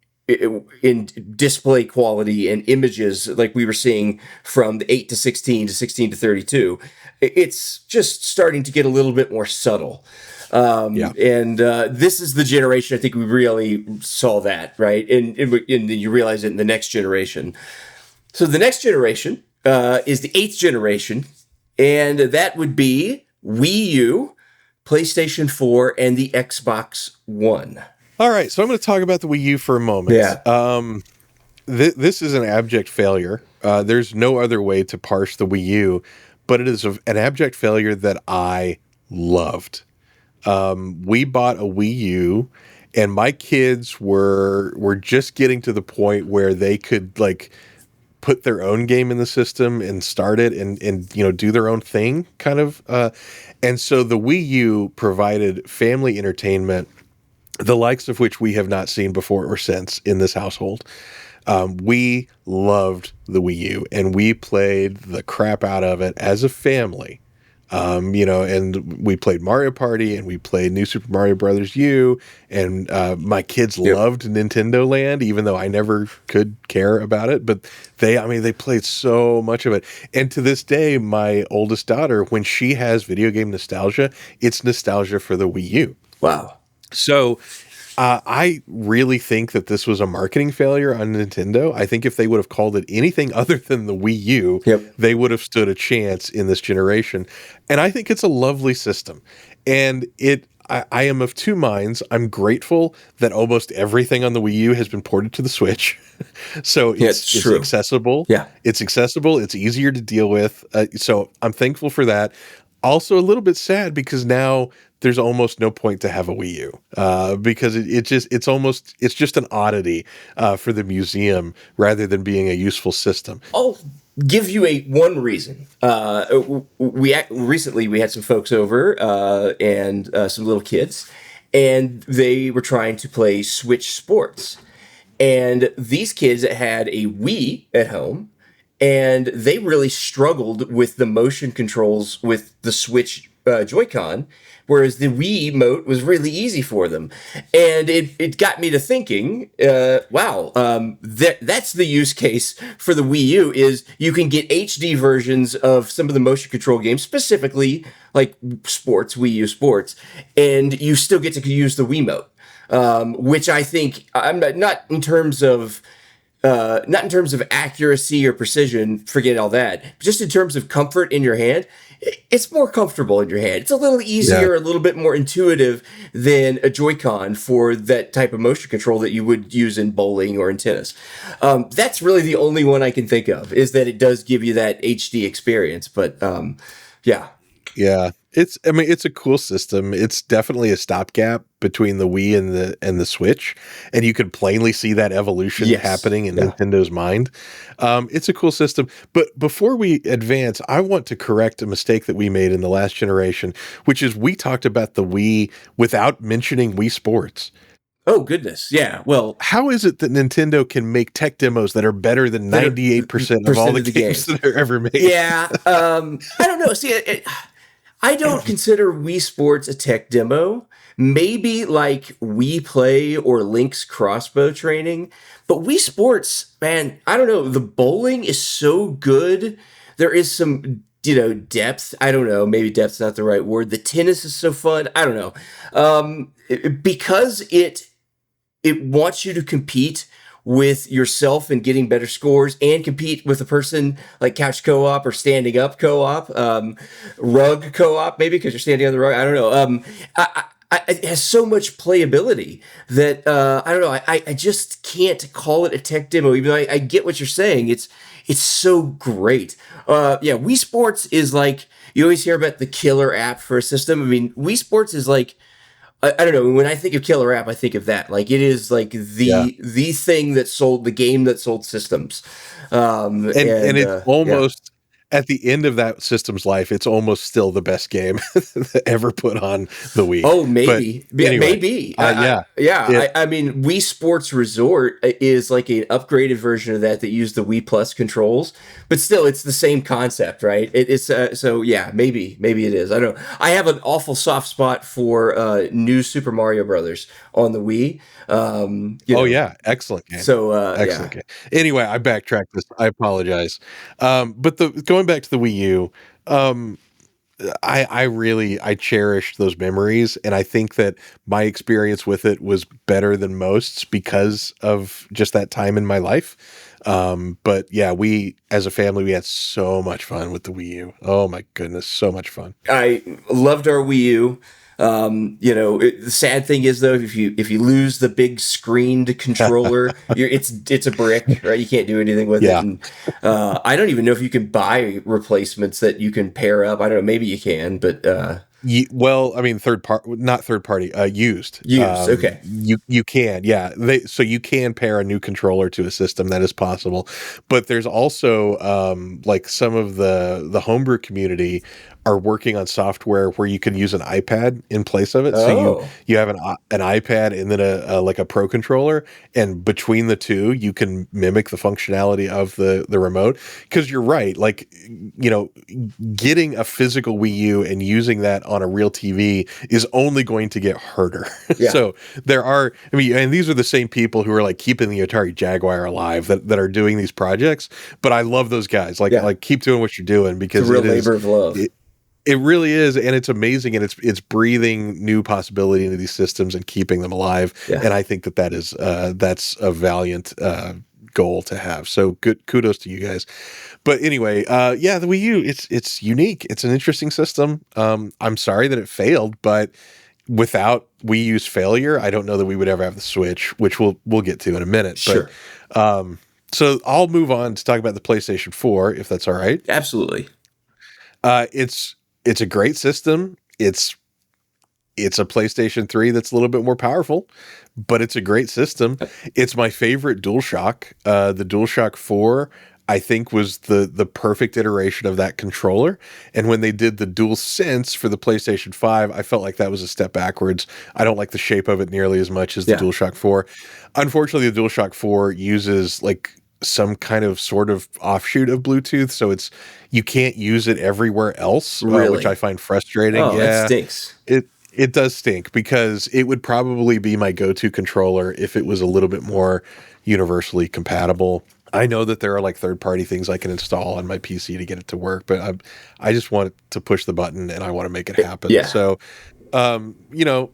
display quality and images like we were seeing from the 8 to 16 to 16 to 32. It's just starting to get a little bit more subtle. Yeah. And this is the generation I think we really saw that, right? And you realize it in the next generation. So the next generation is the eighth generation, and that would be Wii U, PlayStation 4, and the Xbox One. All right, so I'm going to talk about the Wii U for a moment. Yeah. This is an abject failure. There's no other way to parse the Wii U, but it is an abject failure that I loved. We bought a Wii U, and my kids were just getting to the point where they could like put their own game in the system and start it and do their own thing kind of. And so the Wii U provided family entertainment the likes of which we have not seen before or since in this household. We loved the Wii U, and we played the crap out of it as a family. And we played Mario Party, and we played New Super Mario Brothers U, and my kids Yep. loved Nintendo Land, even though I never could care about it. But they played so much of it. And to this day, my oldest daughter, when she has video game nostalgia, it's nostalgia for the Wii U. Wow. So I really think that this was a marketing failure on Nintendo. I think if they would have called it anything other than the Wii U, Yep. they would have stood a chance in this generation. And I think it's a lovely system. And I am of two minds. I'm grateful that almost everything on the Wii U has been ported to the Switch. So Yeah, it's true. accessible. Yeah. It's accessible. It's easier to deal with. So I'm thankful for that. Also a little bit sad because now there's almost no point to have a Wii U because it's just an oddity for the museum rather than being a useful system. I'll give you one reason. Recently we had some folks over and some little kids, and they were trying to play Switch Sports. And these kids had a Wii at home, and they really struggled with the motion controls with the Switch Joy-Con, whereas the Wii Emote was really easy for them. And it got me to thinking, wow, that's the use case for the Wii U, is you can get HD versions of some of the motion control games, specifically like sports, Wii U Sports, and you still get to use the Wiimote. Which I think I'm not in terms of accuracy or precision, forget all that. Just in terms of comfort in your hand, it's more comfortable in your hand. It's a little easier, a little bit more intuitive than a Joy-Con for that type of motion control that you would use in bowling or in tennis. That's really the only one I can think of, is that it does give you that HD experience. But yeah. Yeah. It's a cool system. It's definitely a stopgap between the Wii and the Switch, and you can plainly see that evolution happening in Nintendo's mind. It's a cool system. But before we advance, I want to correct a mistake that we made in the last generation, which is we talked about the Wii without mentioning Wii Sports. Oh, goodness. Yeah. Well, how is it that Nintendo can make tech demos that are better than 98% of all the games that are ever made? Yeah. I don't know. See, I don't consider Wii Sports a tech demo. Maybe like Wii Play or Link's crossbow training. But Wii Sports, man, I don't know. The bowling is so good. There is some, depth. I don't know. Maybe depth's not the right word. The tennis is so fun. I don't know. Because it wants you to compete with yourself and getting better scores, and compete with a person like couch co-op or standing up co-op, rug co-op, maybe because you're standing on the rug. I don't know. It has so much playability that I don't know. I just can't call it a tech demo, even though I get what you're saying. It's so great. Wii Sports is like, you always hear about the killer app for a system. I mean, Wii Sports is like, I don't know. When I think of killer app, I think of that. Like, it is like the thing that sold, the game that sold systems. And it's almost at the end of that system's life, it's almost still the best game ever put on the Wii. Oh, maybe. Anyway, maybe. I mean, Wii Sports Resort is like an upgraded version of that used the Wii Plus controls, but still, it's the same concept, right? It's maybe it is. I don't know. I have an awful soft spot for New Super Mario Brothers on the Wii. Excellent game. So excellent game. Anyway, I backtracked this. I apologize. But going back to the Wii U, I cherished those memories, and I think that my experience with it was better than most because of just that time in my life. But yeah, we as a family, we had so much fun with the Wii U. Oh my goodness, so much fun. I loved our Wii U. The sad thing is, though, if you lose the big screened controller, it's a brick, right? You can't do anything with it. And, I don't even know if you can buy replacements that you can pair up. I don't know. Maybe you can, but not third party, used. Okay. You can, so you can pair a new controller to a system. That is possible, but there's also like some of the homebrew community are working on software where you can use an iPad in place of it. So Oh, you have an iPad and then a like a Pro controller, and between the two, you can mimic the functionality of the remote. Because you're right, like, you know, getting a physical Wii U and using that on a real TV is only going to get harder. yeah, So there are, I mean, and these are the same people who are like keeping the Atari Jaguar alive that are doing these projects. But I love those guys. yeah. Like keep doing what you're doing It's a because real labor of love. it really is, and it's amazing, and it's breathing new possibility into these systems and keeping them alive. Yeah. And I think that is that's a valiant goal to have. So good, kudos to you guys. But anyway, yeah, the Wii U, it's unique. It's an interesting system. I'm sorry that it failed, but without Wii U's failure, I don't know that we would ever have the Switch, which we'll get to in a minute. Sure. But so I'll move on to talk about the PlayStation 4, if that's all right. Absolutely. It's a great system. It's a PlayStation 3 that's a little bit more powerful, but it's a great system. It's my favorite DualShock. The DualShock 4, I think, was the perfect iteration of that controller. And when they did the DualSense for the PlayStation 5, I felt like that was a step backwards. I don't like the shape of it nearly as much as the DualShock 4. Unfortunately, the DualShock 4 uses like some kind of sort of offshoot of Bluetooth, so you can't use it everywhere else, Really? which I find frustrating. Oh, Yeah, that stinks. it does stink because it would probably be my go-to controller if it was a little bit more universally compatible. I know that there are like third-party things I can install on my PC to get it to work, but I just want to push the button and I want to make it happen. Yeah. So, you know,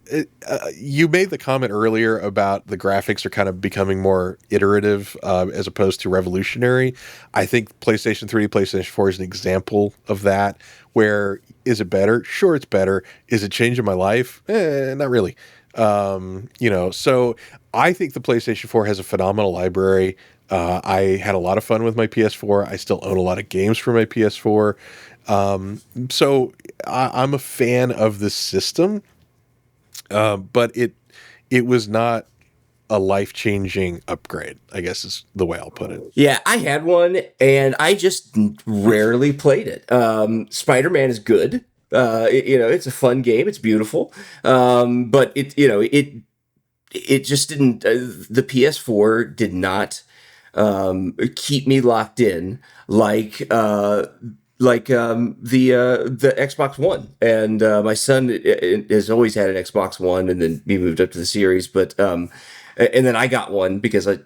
you made the comment earlier about the graphics are kind of becoming more iterative as opposed to revolutionary. I think PlayStation 3, PlayStation 4 is an example of that. Where is it better? Sure, it's better. Is it changing my life? Not really. You know, so I think the PlayStation 4 has a phenomenal library. I had a lot of fun with my PS4. I still own a lot of games for my PS4. So I'm a fan of this system, but it was not a life-changing upgrade, I guess is the way I'll put it. Yeah, I had one, and I just rarely played it. Spider-Man is good. You know, it's a fun game. It's beautiful. But it just didn't. The PS4 did not keep me locked in the Xbox One. And my son has always had an Xbox One, and then we moved up to the Series. But and then I got one because I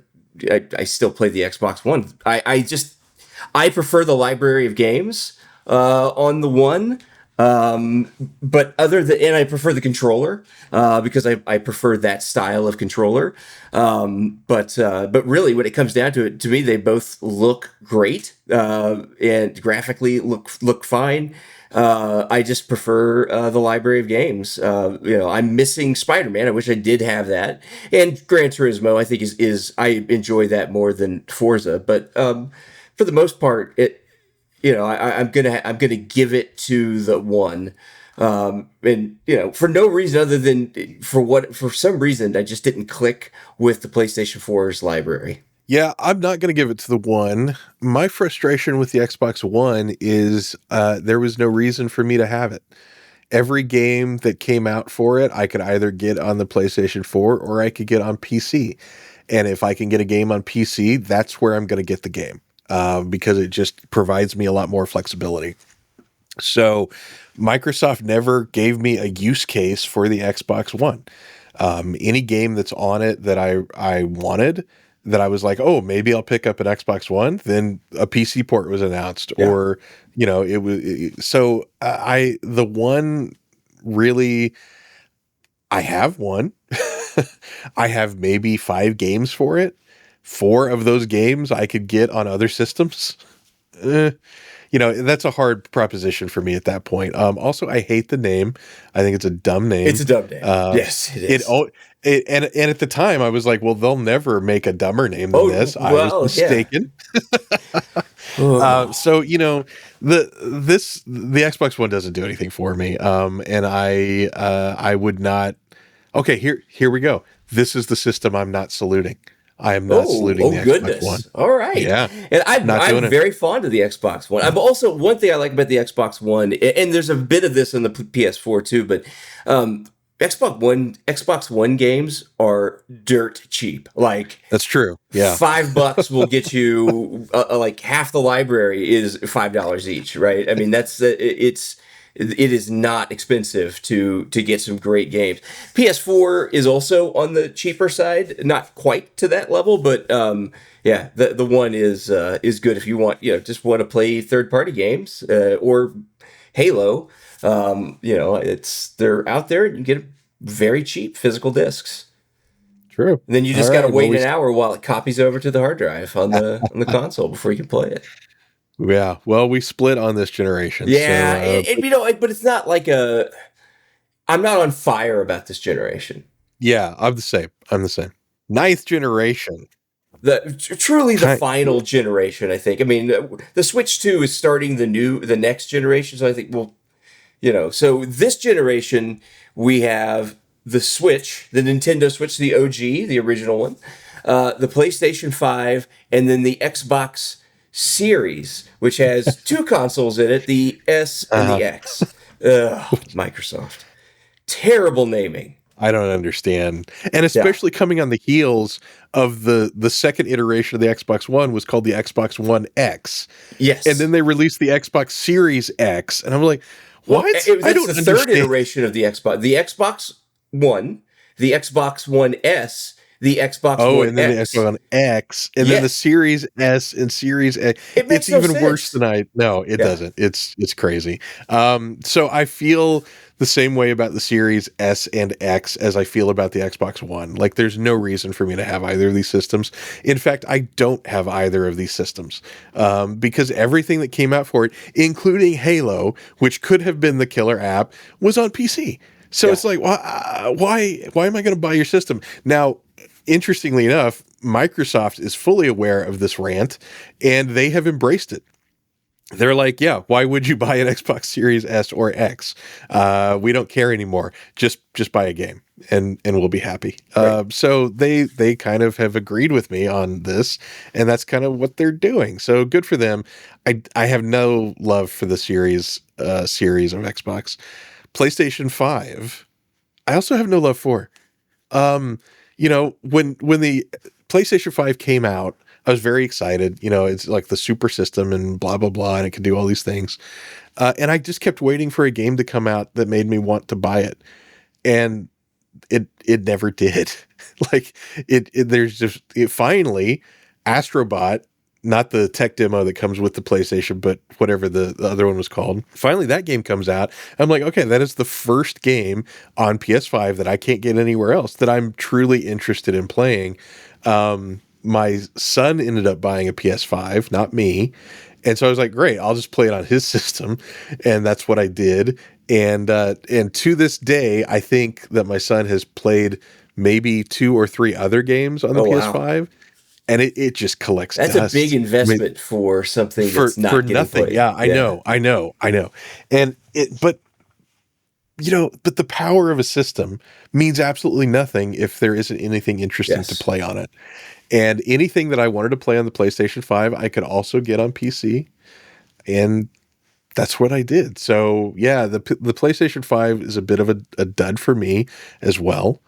still play the Xbox One. I prefer the library of games on the One. But and I prefer the controller because I prefer that style of controller. But really, when it comes down to it, to me, they both look great and graphically look fine. I just prefer the library of games. You know, I'm missing Spider-Man. I wish I did have that. And Gran Turismo, I think is I enjoy that more than Forza. But for the most part, I'm gonna give it to the One. And you know, for no reason other than for some reason I just didn't click with the PlayStation 4's library. Yeah, I'm not going to give it to the One. My frustration with the Xbox One is there was no reason for me to have it. Every game that came out for it, I could either get on the PlayStation 4 or I could get on PC. And if I can get a game on PC, that's where I'm going to get the game because it just provides me a lot more flexibility. So Microsoft never gave me a use case for the Xbox One. Any game that's on it that I wanted, that I was like, oh, maybe I'll pick up an Xbox One, then a PC port was announced, or you know, it was so the One really, I have one. I have maybe 5 games for it. 4 of those games I could get on other systems. You know, that's a hard proposition for me at that point. Also, I hate the name. I think it's a dumb name. It's a dumb name. Yes, it is. And at the time, I was like, well, they'll never make a dumber name than this. I was mistaken. So, you know, the Xbox One doesn't do anything for me. And I would not. Okay, here we go. This is the system I'm not saluting. I am not Oh, saluting oh the Xbox One. goodness. All right. Yeah, And not I'm doing it. very fond of the Xbox One. I'm also, one thing I like about the Xbox One, and there's a bit of this on the PS4 too, but um, Xbox One games are dirt cheap. Like That's true. Yeah. $5 will get you like half the library is $5 each, right? I mean, it is not expensive to get some great games. PS4 is also on the cheaper side, not quite to that level, but yeah, the one is good if you want, just want to play third party games or Halo. They're out there and you get very cheap physical discs. True. And then you All just got to right. Well, wait an hour while it copies over to the hard drive on the console before you can play it. yeah. Well, we split on this generation. So, Yeah, but it's not like I'm not on fire about this generation. yeah, I'm the same. I'm the same. Ninth generation. Truly the Kind, final generation, I think. I mean, the Switch 2 is starting the next generation, so I think so this generation we have the Switch, the Nintendo Switch, the OG, the original one, the PlayStation 5, and then the Xbox Series, which has two consoles in it, the S and the X. Microsoft. Terrible naming. I don't understand. And Yeah. especially coming on the heels of the second iteration of the Xbox One was called the Xbox One X. Yes. And then they released the Xbox Series X. And I'm like, Well, what? that's the third iteration of the Xbox. The Xbox One, the Xbox One S, the Xbox Oh, One and then X. the Xbox One X, and then the Yes. Series S and Series X. It makes It's no even worse sense. than No, it Yeah. doesn't. It's crazy. So I feel the same way about the Series S and X as I feel about the Xbox One. Like, there's no reason for me to have either of these systems. In fact, I don't have either of these systems because everything that came out for it, including Halo, which could have been the killer app, was on PC. So Yeah. it's like, why am I going to buy your system now? Interestingly enough, Microsoft is fully aware of this rant and they have embraced it. They're like, yeah, why would you buy an Xbox Series S or X? We don't care anymore. Just buy a game and we'll be happy. Right. So they kind of have agreed with me on this, and that's kind of what they're doing. So good for them. I have no love for the series of Xbox. PlayStation 5, I also have no love for. When the PlayStation 5 came out, I was very excited. It's like the super system and blah, blah, blah, and it can do all these things. And I just kept waiting for a game to come out that made me want to buy it. And it never did. Like finally, Astrobot, not the tech demo that comes with the PlayStation, but whatever the other one was called. Finally, that game comes out. I'm like, okay, that is the first game on PS5 that I can't get anywhere else that I'm truly interested in playing. My son ended up buying a PS5, not me. And so I was like, great, I'll just play it on his system. And that's what I did. And to this day, I think that my son has played maybe 2 or 3 other games on the PS5. Wow. And it just collects That's dust. a big investment for something that's not for getting nothing. played. Yeah, I know. And but the power of a system means absolutely nothing if there isn't anything interesting to play on it. And anything that I wanted to play on the PlayStation 5, I could also get on PC. And that's what I did. So yeah, the PlayStation 5 is a bit of a dud for me as well.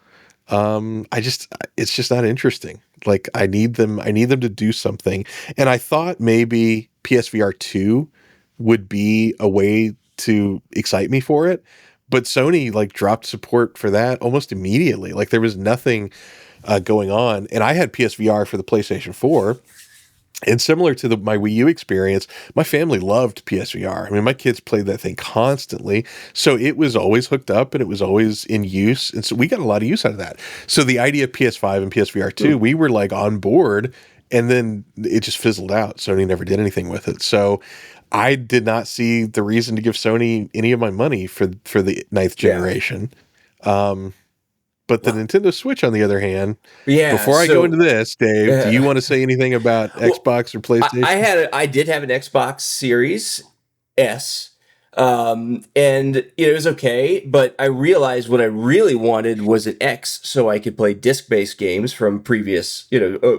It's just not interesting. Like, I need them to do something. And I thought maybe PSVR 2 would be a way to excite me for it, but Sony like dropped support for that almost immediately. Like, there was nothing going on. And I had PSVR for the PlayStation 4. And similar to my Wii U experience, my family loved PSVR. I mean, my kids played that thing constantly. So it was always hooked up and it was always in use. And so we got a lot of use out of that. So the idea of PS5 and PSVR 2, we were like on board, and then it just fizzled out. Sony never did anything with it. So I did not see the reason to give Sony any of my money for the 9th generation. But the Nintendo Switch, on the other hand, before I go into this, Dave, do you want to say anything about Xbox or PlayStation? I did have an Xbox Series S. And it was okay, but I realized what I really wanted was an X, so I could play disc-based games from previous,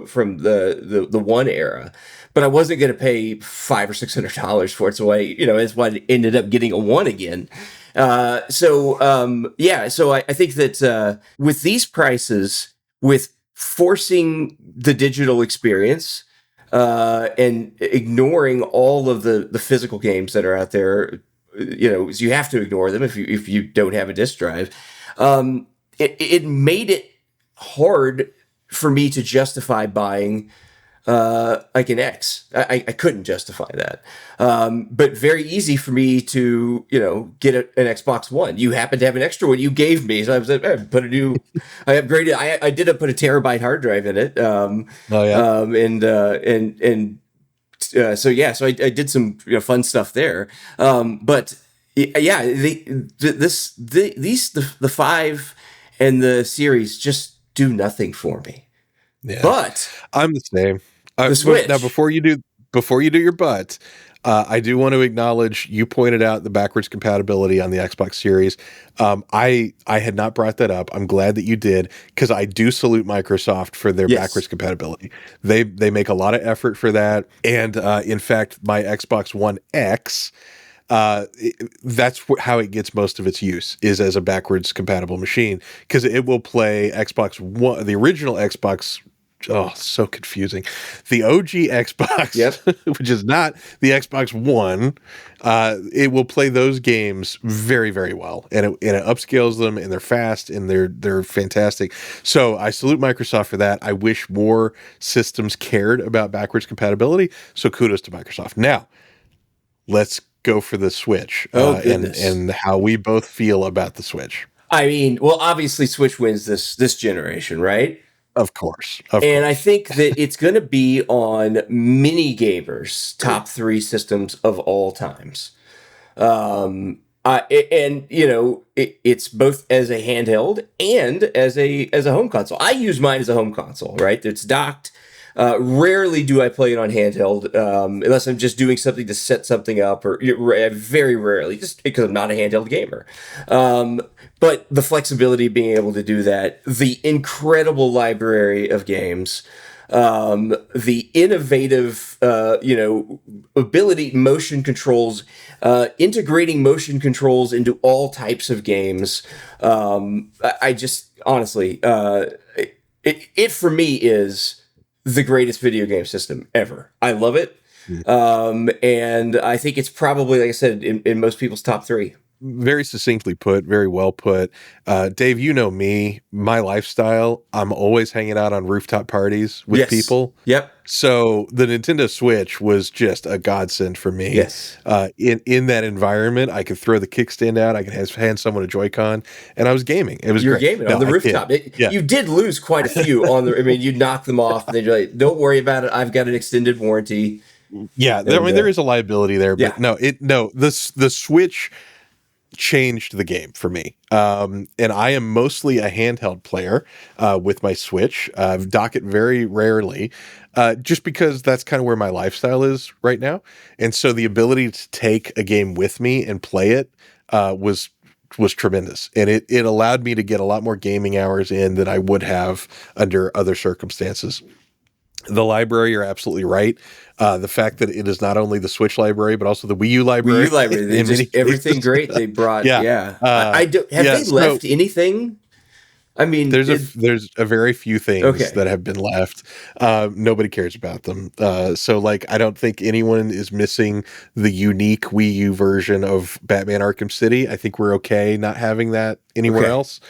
from the one era. But I wasn't going to pay $500 or $600 for it, so that's why I ended up getting a one again. So I think that with these prices, with forcing the digital experience, and ignoring all of the physical games that are out there, you have to ignore them if you don't have a disk drive. It made it hard for me to justify buying like an X. I couldn't justify that. But very easy for me to, get an Xbox One. You happen to have an extra one you gave me. So I was like, I upgraded. I did put a terabyte hard drive in it. Oh yeah. So I did some fun stuff there. But yeah, the five and the series just do nothing for me. Yeah. But I'm the same. the Switch. Now, before you do your butt, I do want to acknowledge you pointed out the backwards compatibility on the Xbox Series. I had not brought that up. I'm glad that you did, because I do salute Microsoft for their backwards compatibility. They make a lot of effort for that, and in fact, my Xbox One X. That's how it gets most of its use, is as a backwards compatible machine, because it will play Xbox One, the original Xbox. Oh, so confusing. The OG Xbox, which is not the Xbox One, it will play those games very, very well, and it upscales them, and they're fast, and they're fantastic. So I salute Microsoft for that. I wish more systems cared about backwards compatibility. So kudos to Microsoft. Now, let's go for the Switch, and how we both feel about the Switch. I mean, well, obviously, Switch wins this generation, right? Of course. I think that it's going to be on many gamers' top 3 systems of all times. It's both as a handheld and as a home console. I use mine as a home console, right? It's docked. Rarely do I play it on handheld, unless I'm just doing something to set something up, or very rarely, just because I'm not a handheld gamer. But the flexibility of being able to do that, the incredible library of games, the innovative, ability, motion controls, integrating motion controls into all types of games. I just, honestly, it for me is the greatest video game system ever. I love it. And I think it's probably, like I said, in most people's top 3. Very succinctly put, very well put. Dave, you know me, my lifestyle, I'm always hanging out on rooftop parties with people. Yep. So the Nintendo Switch was just a godsend for me. Yes. In that environment, I could throw the kickstand out, I could hand someone a Joy-Con, and I was gaming. It was You're great. gaming on the rooftop. You did lose quite a few on the. I mean, you knocked them off, and then you're like, "Don't worry about it. I've got an extended warranty." Yeah, there is a liability there, but the Switch changed the game for me. And I am mostly a handheld player with my Switch. Dock it very rarely, just because that's kind of where my lifestyle is right now. And so the ability to take a game with me and play it was tremendous. And it allowed me to get a lot more gaming hours in than I would have under other circumstances. The library, you're absolutely right. The fact that it is not only the Switch library, but also the Wii U library. They just, everything great they brought. I don't, have they left anything? I mean, there's a very few things that have been left. Nobody cares about them. So like, I don't think anyone is missing the unique Wii U version of Batman Arkham City. I think we're okay not having that anywhere else.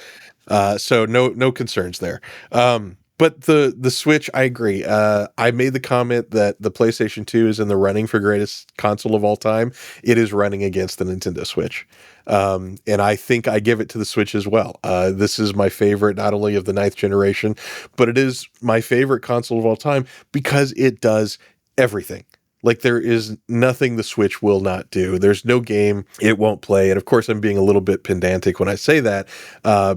So no concerns there. But the Switch, I agree. I made the comment that the PlayStation 2 is in the running for greatest console of all time. It is running against the Nintendo Switch. And I think I give it to the Switch as well. This is my favorite, not only of the 9th generation, but it is my favorite console of all time because it does everything. Like there is nothing the Switch will not do. There's no game it won't play. And of course, I'm being a little bit pedantic when I say that,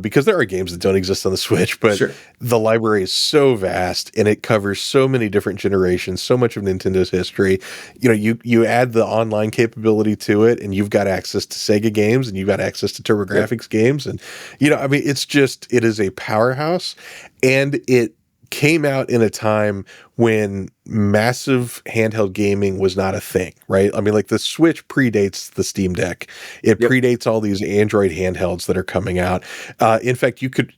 because there are games that don't exist on the Switch, but Sure. the library is so vast and it covers so many different generations, so much of Nintendo's history. You know, you add the online capability to it, and you've got access to Sega games, and you've got access to TurboGrafx games, and I mean, it is a powerhouse, and it came out in a time when massive handheld gaming was not a thing, right? I mean, like the Switch predates the Steam Deck. It predates all these Android handhelds that are coming out. In fact, you could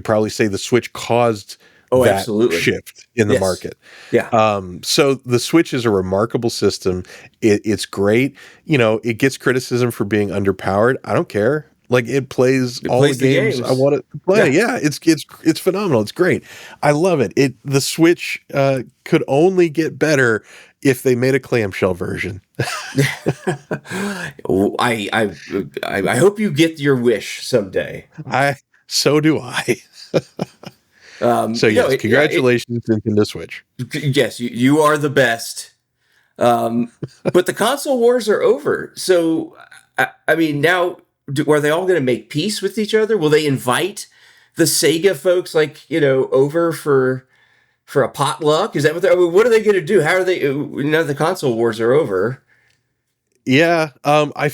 probably say the Switch caused that absolutely. shift in the market. Yeah. So the Switch is a remarkable system. It's great. You know, it gets criticism for being underpowered. I don't care. Like it plays all the games I want it to play. Yeah, it's phenomenal. It's great. I love it. The Switch could only get better if they made a clamshell version. I hope you get your wish someday. So do I. So yes, congratulations, Nintendo Switch. Yes, you are the best. But the console wars are over. So I mean, now are they all going to make peace with each other? Will they invite the Sega folks, over for a potluck? Is that what are they going to do? How are they? Now the console wars are over. Yeah, I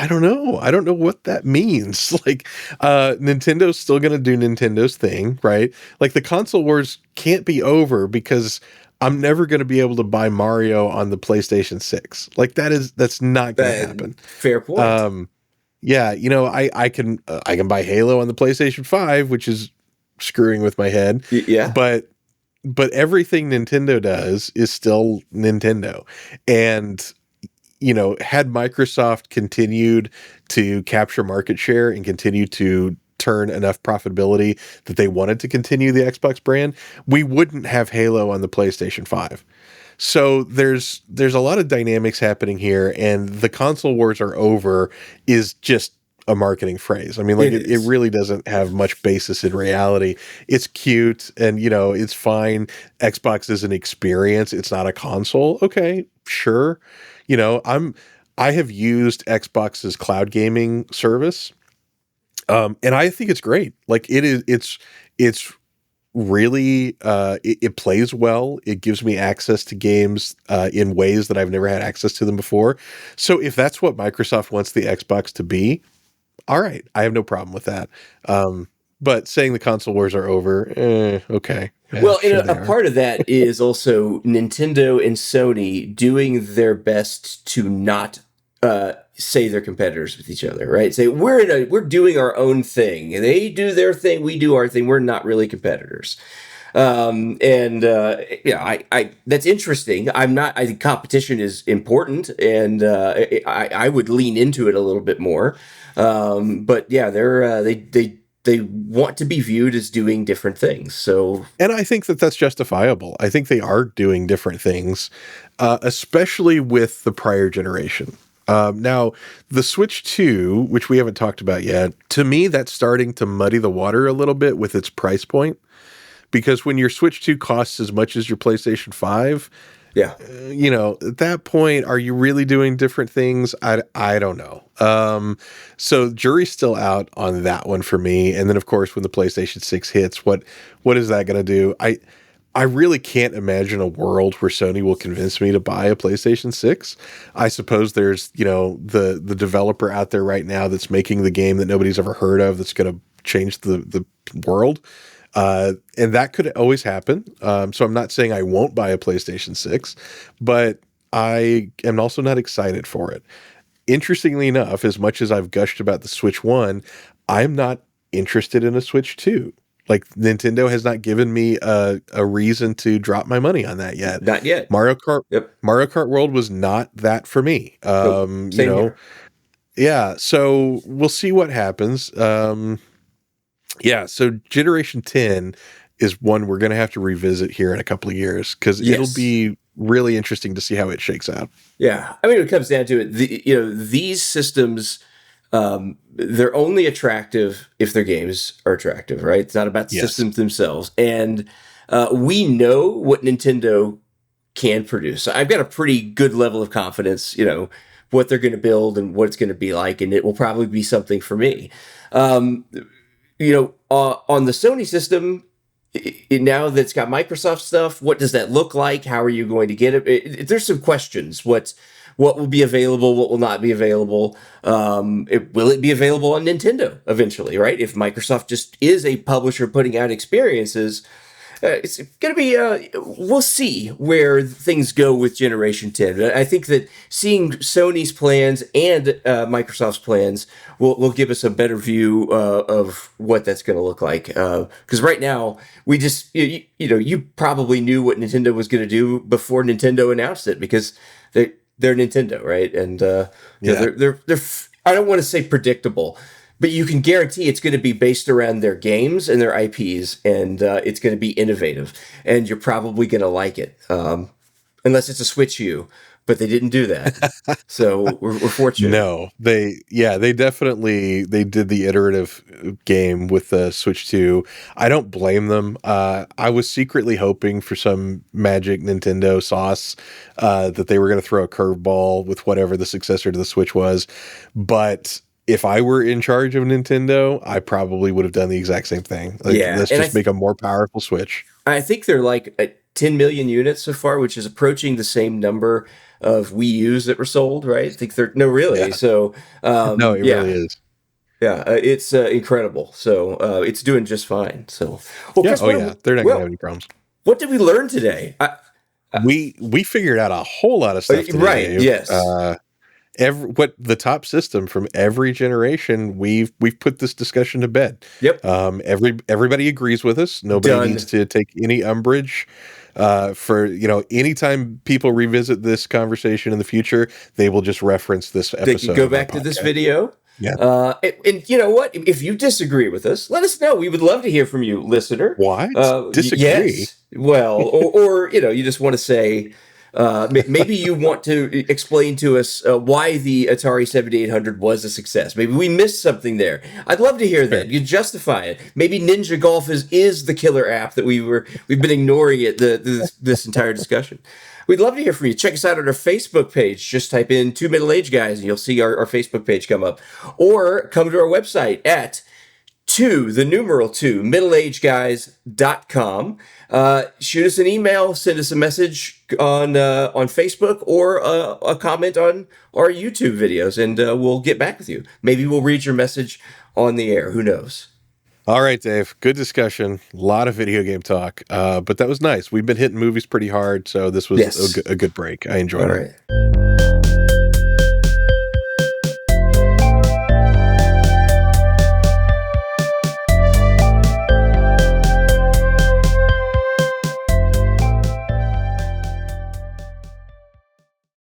don't know. I don't know what that means. Like, Nintendo's still going to do Nintendo's thing, right? Like the console wars can't be over because I'm never going to be able to buy Mario on the PlayStation 6. Like that's not going to happen. Fair point. Yeah, I can buy Halo on the PlayStation 5, which is screwing with my head. Yeah. But everything Nintendo does is still Nintendo. And had Microsoft continued to capture market share and continue to turn enough profitability that they wanted to continue the Xbox brand, we wouldn't have Halo on the PlayStation 5. So there's a lot of dynamics happening here, and the console wars are over is just a marketing phrase. I mean, like it really doesn't have much basis in reality. It's cute and it's fine. Xbox is an experience. It's not a console. Okay, sure. I have used Xbox's cloud gaming service. And I think it's great. Like it's really, it plays well. It gives me access to games, in ways that I've never had access to them before. So if that's what Microsoft wants the Xbox to be, all right, I have no problem with that. But saying the console wars are over, okay. Yeah, well, sure a part of that is also Nintendo and Sony doing their best to not say they're competitors with each other, right? Say we're doing our own thing. They do their thing, we do our thing. We're not really competitors. I that's interesting. I think competition is important, and I would lean into it a little bit more. But yeah, they want to be viewed as doing different things. So, and I think that that's justifiable. I think they are doing different things, especially with the prior generation. Now, the Switch 2, which we haven't talked about yet, to me, that's starting to muddy the water a little bit with its price point. Because when your Switch 2 costs as much as your PlayStation 5, yeah, at that point, are you really doing different things? I don't know. So jury's still out on that one for me. And then, of course, when the PlayStation 6 hits, what is that going to do? I really can't imagine a world where Sony will convince me to buy a PlayStation 6. I suppose there's, the developer out there right now that's making the game that nobody's ever heard of that's going to change the world. And that could always happen. So I'm not saying I won't buy a PlayStation 6, but I am also not excited for it. Interestingly enough, as much as I've gushed about the Switch 1, I'm not interested in a Switch 2. Like Nintendo has not given me a reason to drop my money on that yet. Not yet. Mario Kart World was not that for me. Same here. Yeah. So we'll see what happens. Yeah, so Generation 10 is one we're going to have to revisit here in a couple of years because it'll be really interesting to see how it shakes out. Yeah, I mean, it comes down to it. These systems, they're only attractive if their games are attractive, right? It's not about the systems themselves. And we know what Nintendo can produce. I've got a pretty good level of confidence, what they're going to build and what it's going to be like, and it will probably be something for me. On the Sony system, now that it's got Microsoft stuff, what does that look like? How are you going to get it? There's some questions. What will be available? What will not be available? Will it be available on Nintendo eventually, right? If Microsoft just is a publisher putting out experiences, it's going to be, we'll see where things go with Generation 10. I think that seeing Sony's plans and Microsoft's plans will give us a better view of what that's going to look like. Because right now, we just, you probably knew what Nintendo was going to do before Nintendo announced it, because they're Nintendo, right? And they're I don't want to say predictable, but you can guarantee it's going to be based around their games and their IPs, and it's going to be innovative, and you're probably going to like it, unless it's a Switch U. But they didn't do that, so we're fortunate. No, they definitely did the iterative game with the Switch 2. I don't blame them. I was secretly hoping for some magic Nintendo sauce, that they were going to throw a curveball with whatever the successor to the Switch was, but if I were in charge of Nintendo, I probably would have done the exact same thing. Let's just make a more powerful Switch. I think they're like at 10 million units so far, which is approaching the same number of Wii U's that were sold, right? I think they're really. Yeah. So, no, it really is. Yeah, it's incredible. So it's doing just fine. So, they're not going to have any problems. What did we learn today? We figured out a whole lot of stuff today, right? Dave. Yes. What the top system from every generation, we've put this discussion to bed. Yep. Everybody agrees with us. Nobody needs to take any umbrage. For anytime people revisit this conversation in the future, they will just reference this episode. They can go back to this video. Yeah. And you know what? If you disagree with us, let us know. We would love to hear from you, listener. Why? Disagree? Yes. Well, or you just want to say, maybe you want to explain to us why the Atari 7800 was a success. Maybe we missed something there. I'd love to hear that. You justify it. Maybe Ninja Golf is the killer app that we've been ignoring it this entire discussion. We'd love to hear from you. Check us out on our Facebook page. Just type in 2 Middle-Aged Guys and you'll see our Facebook page come up. Or come to our website at 2 middleagedguys.com. Shoot us an email, send us a message on Facebook, or a comment on our YouTube videos, and we'll get back with you. Maybe we'll read your message on the air. Who knows? All right, Dave. Good discussion. A lot of video game talk, but that was nice. We've been hitting movies pretty hard, so this was a good break. I enjoyed it. All right.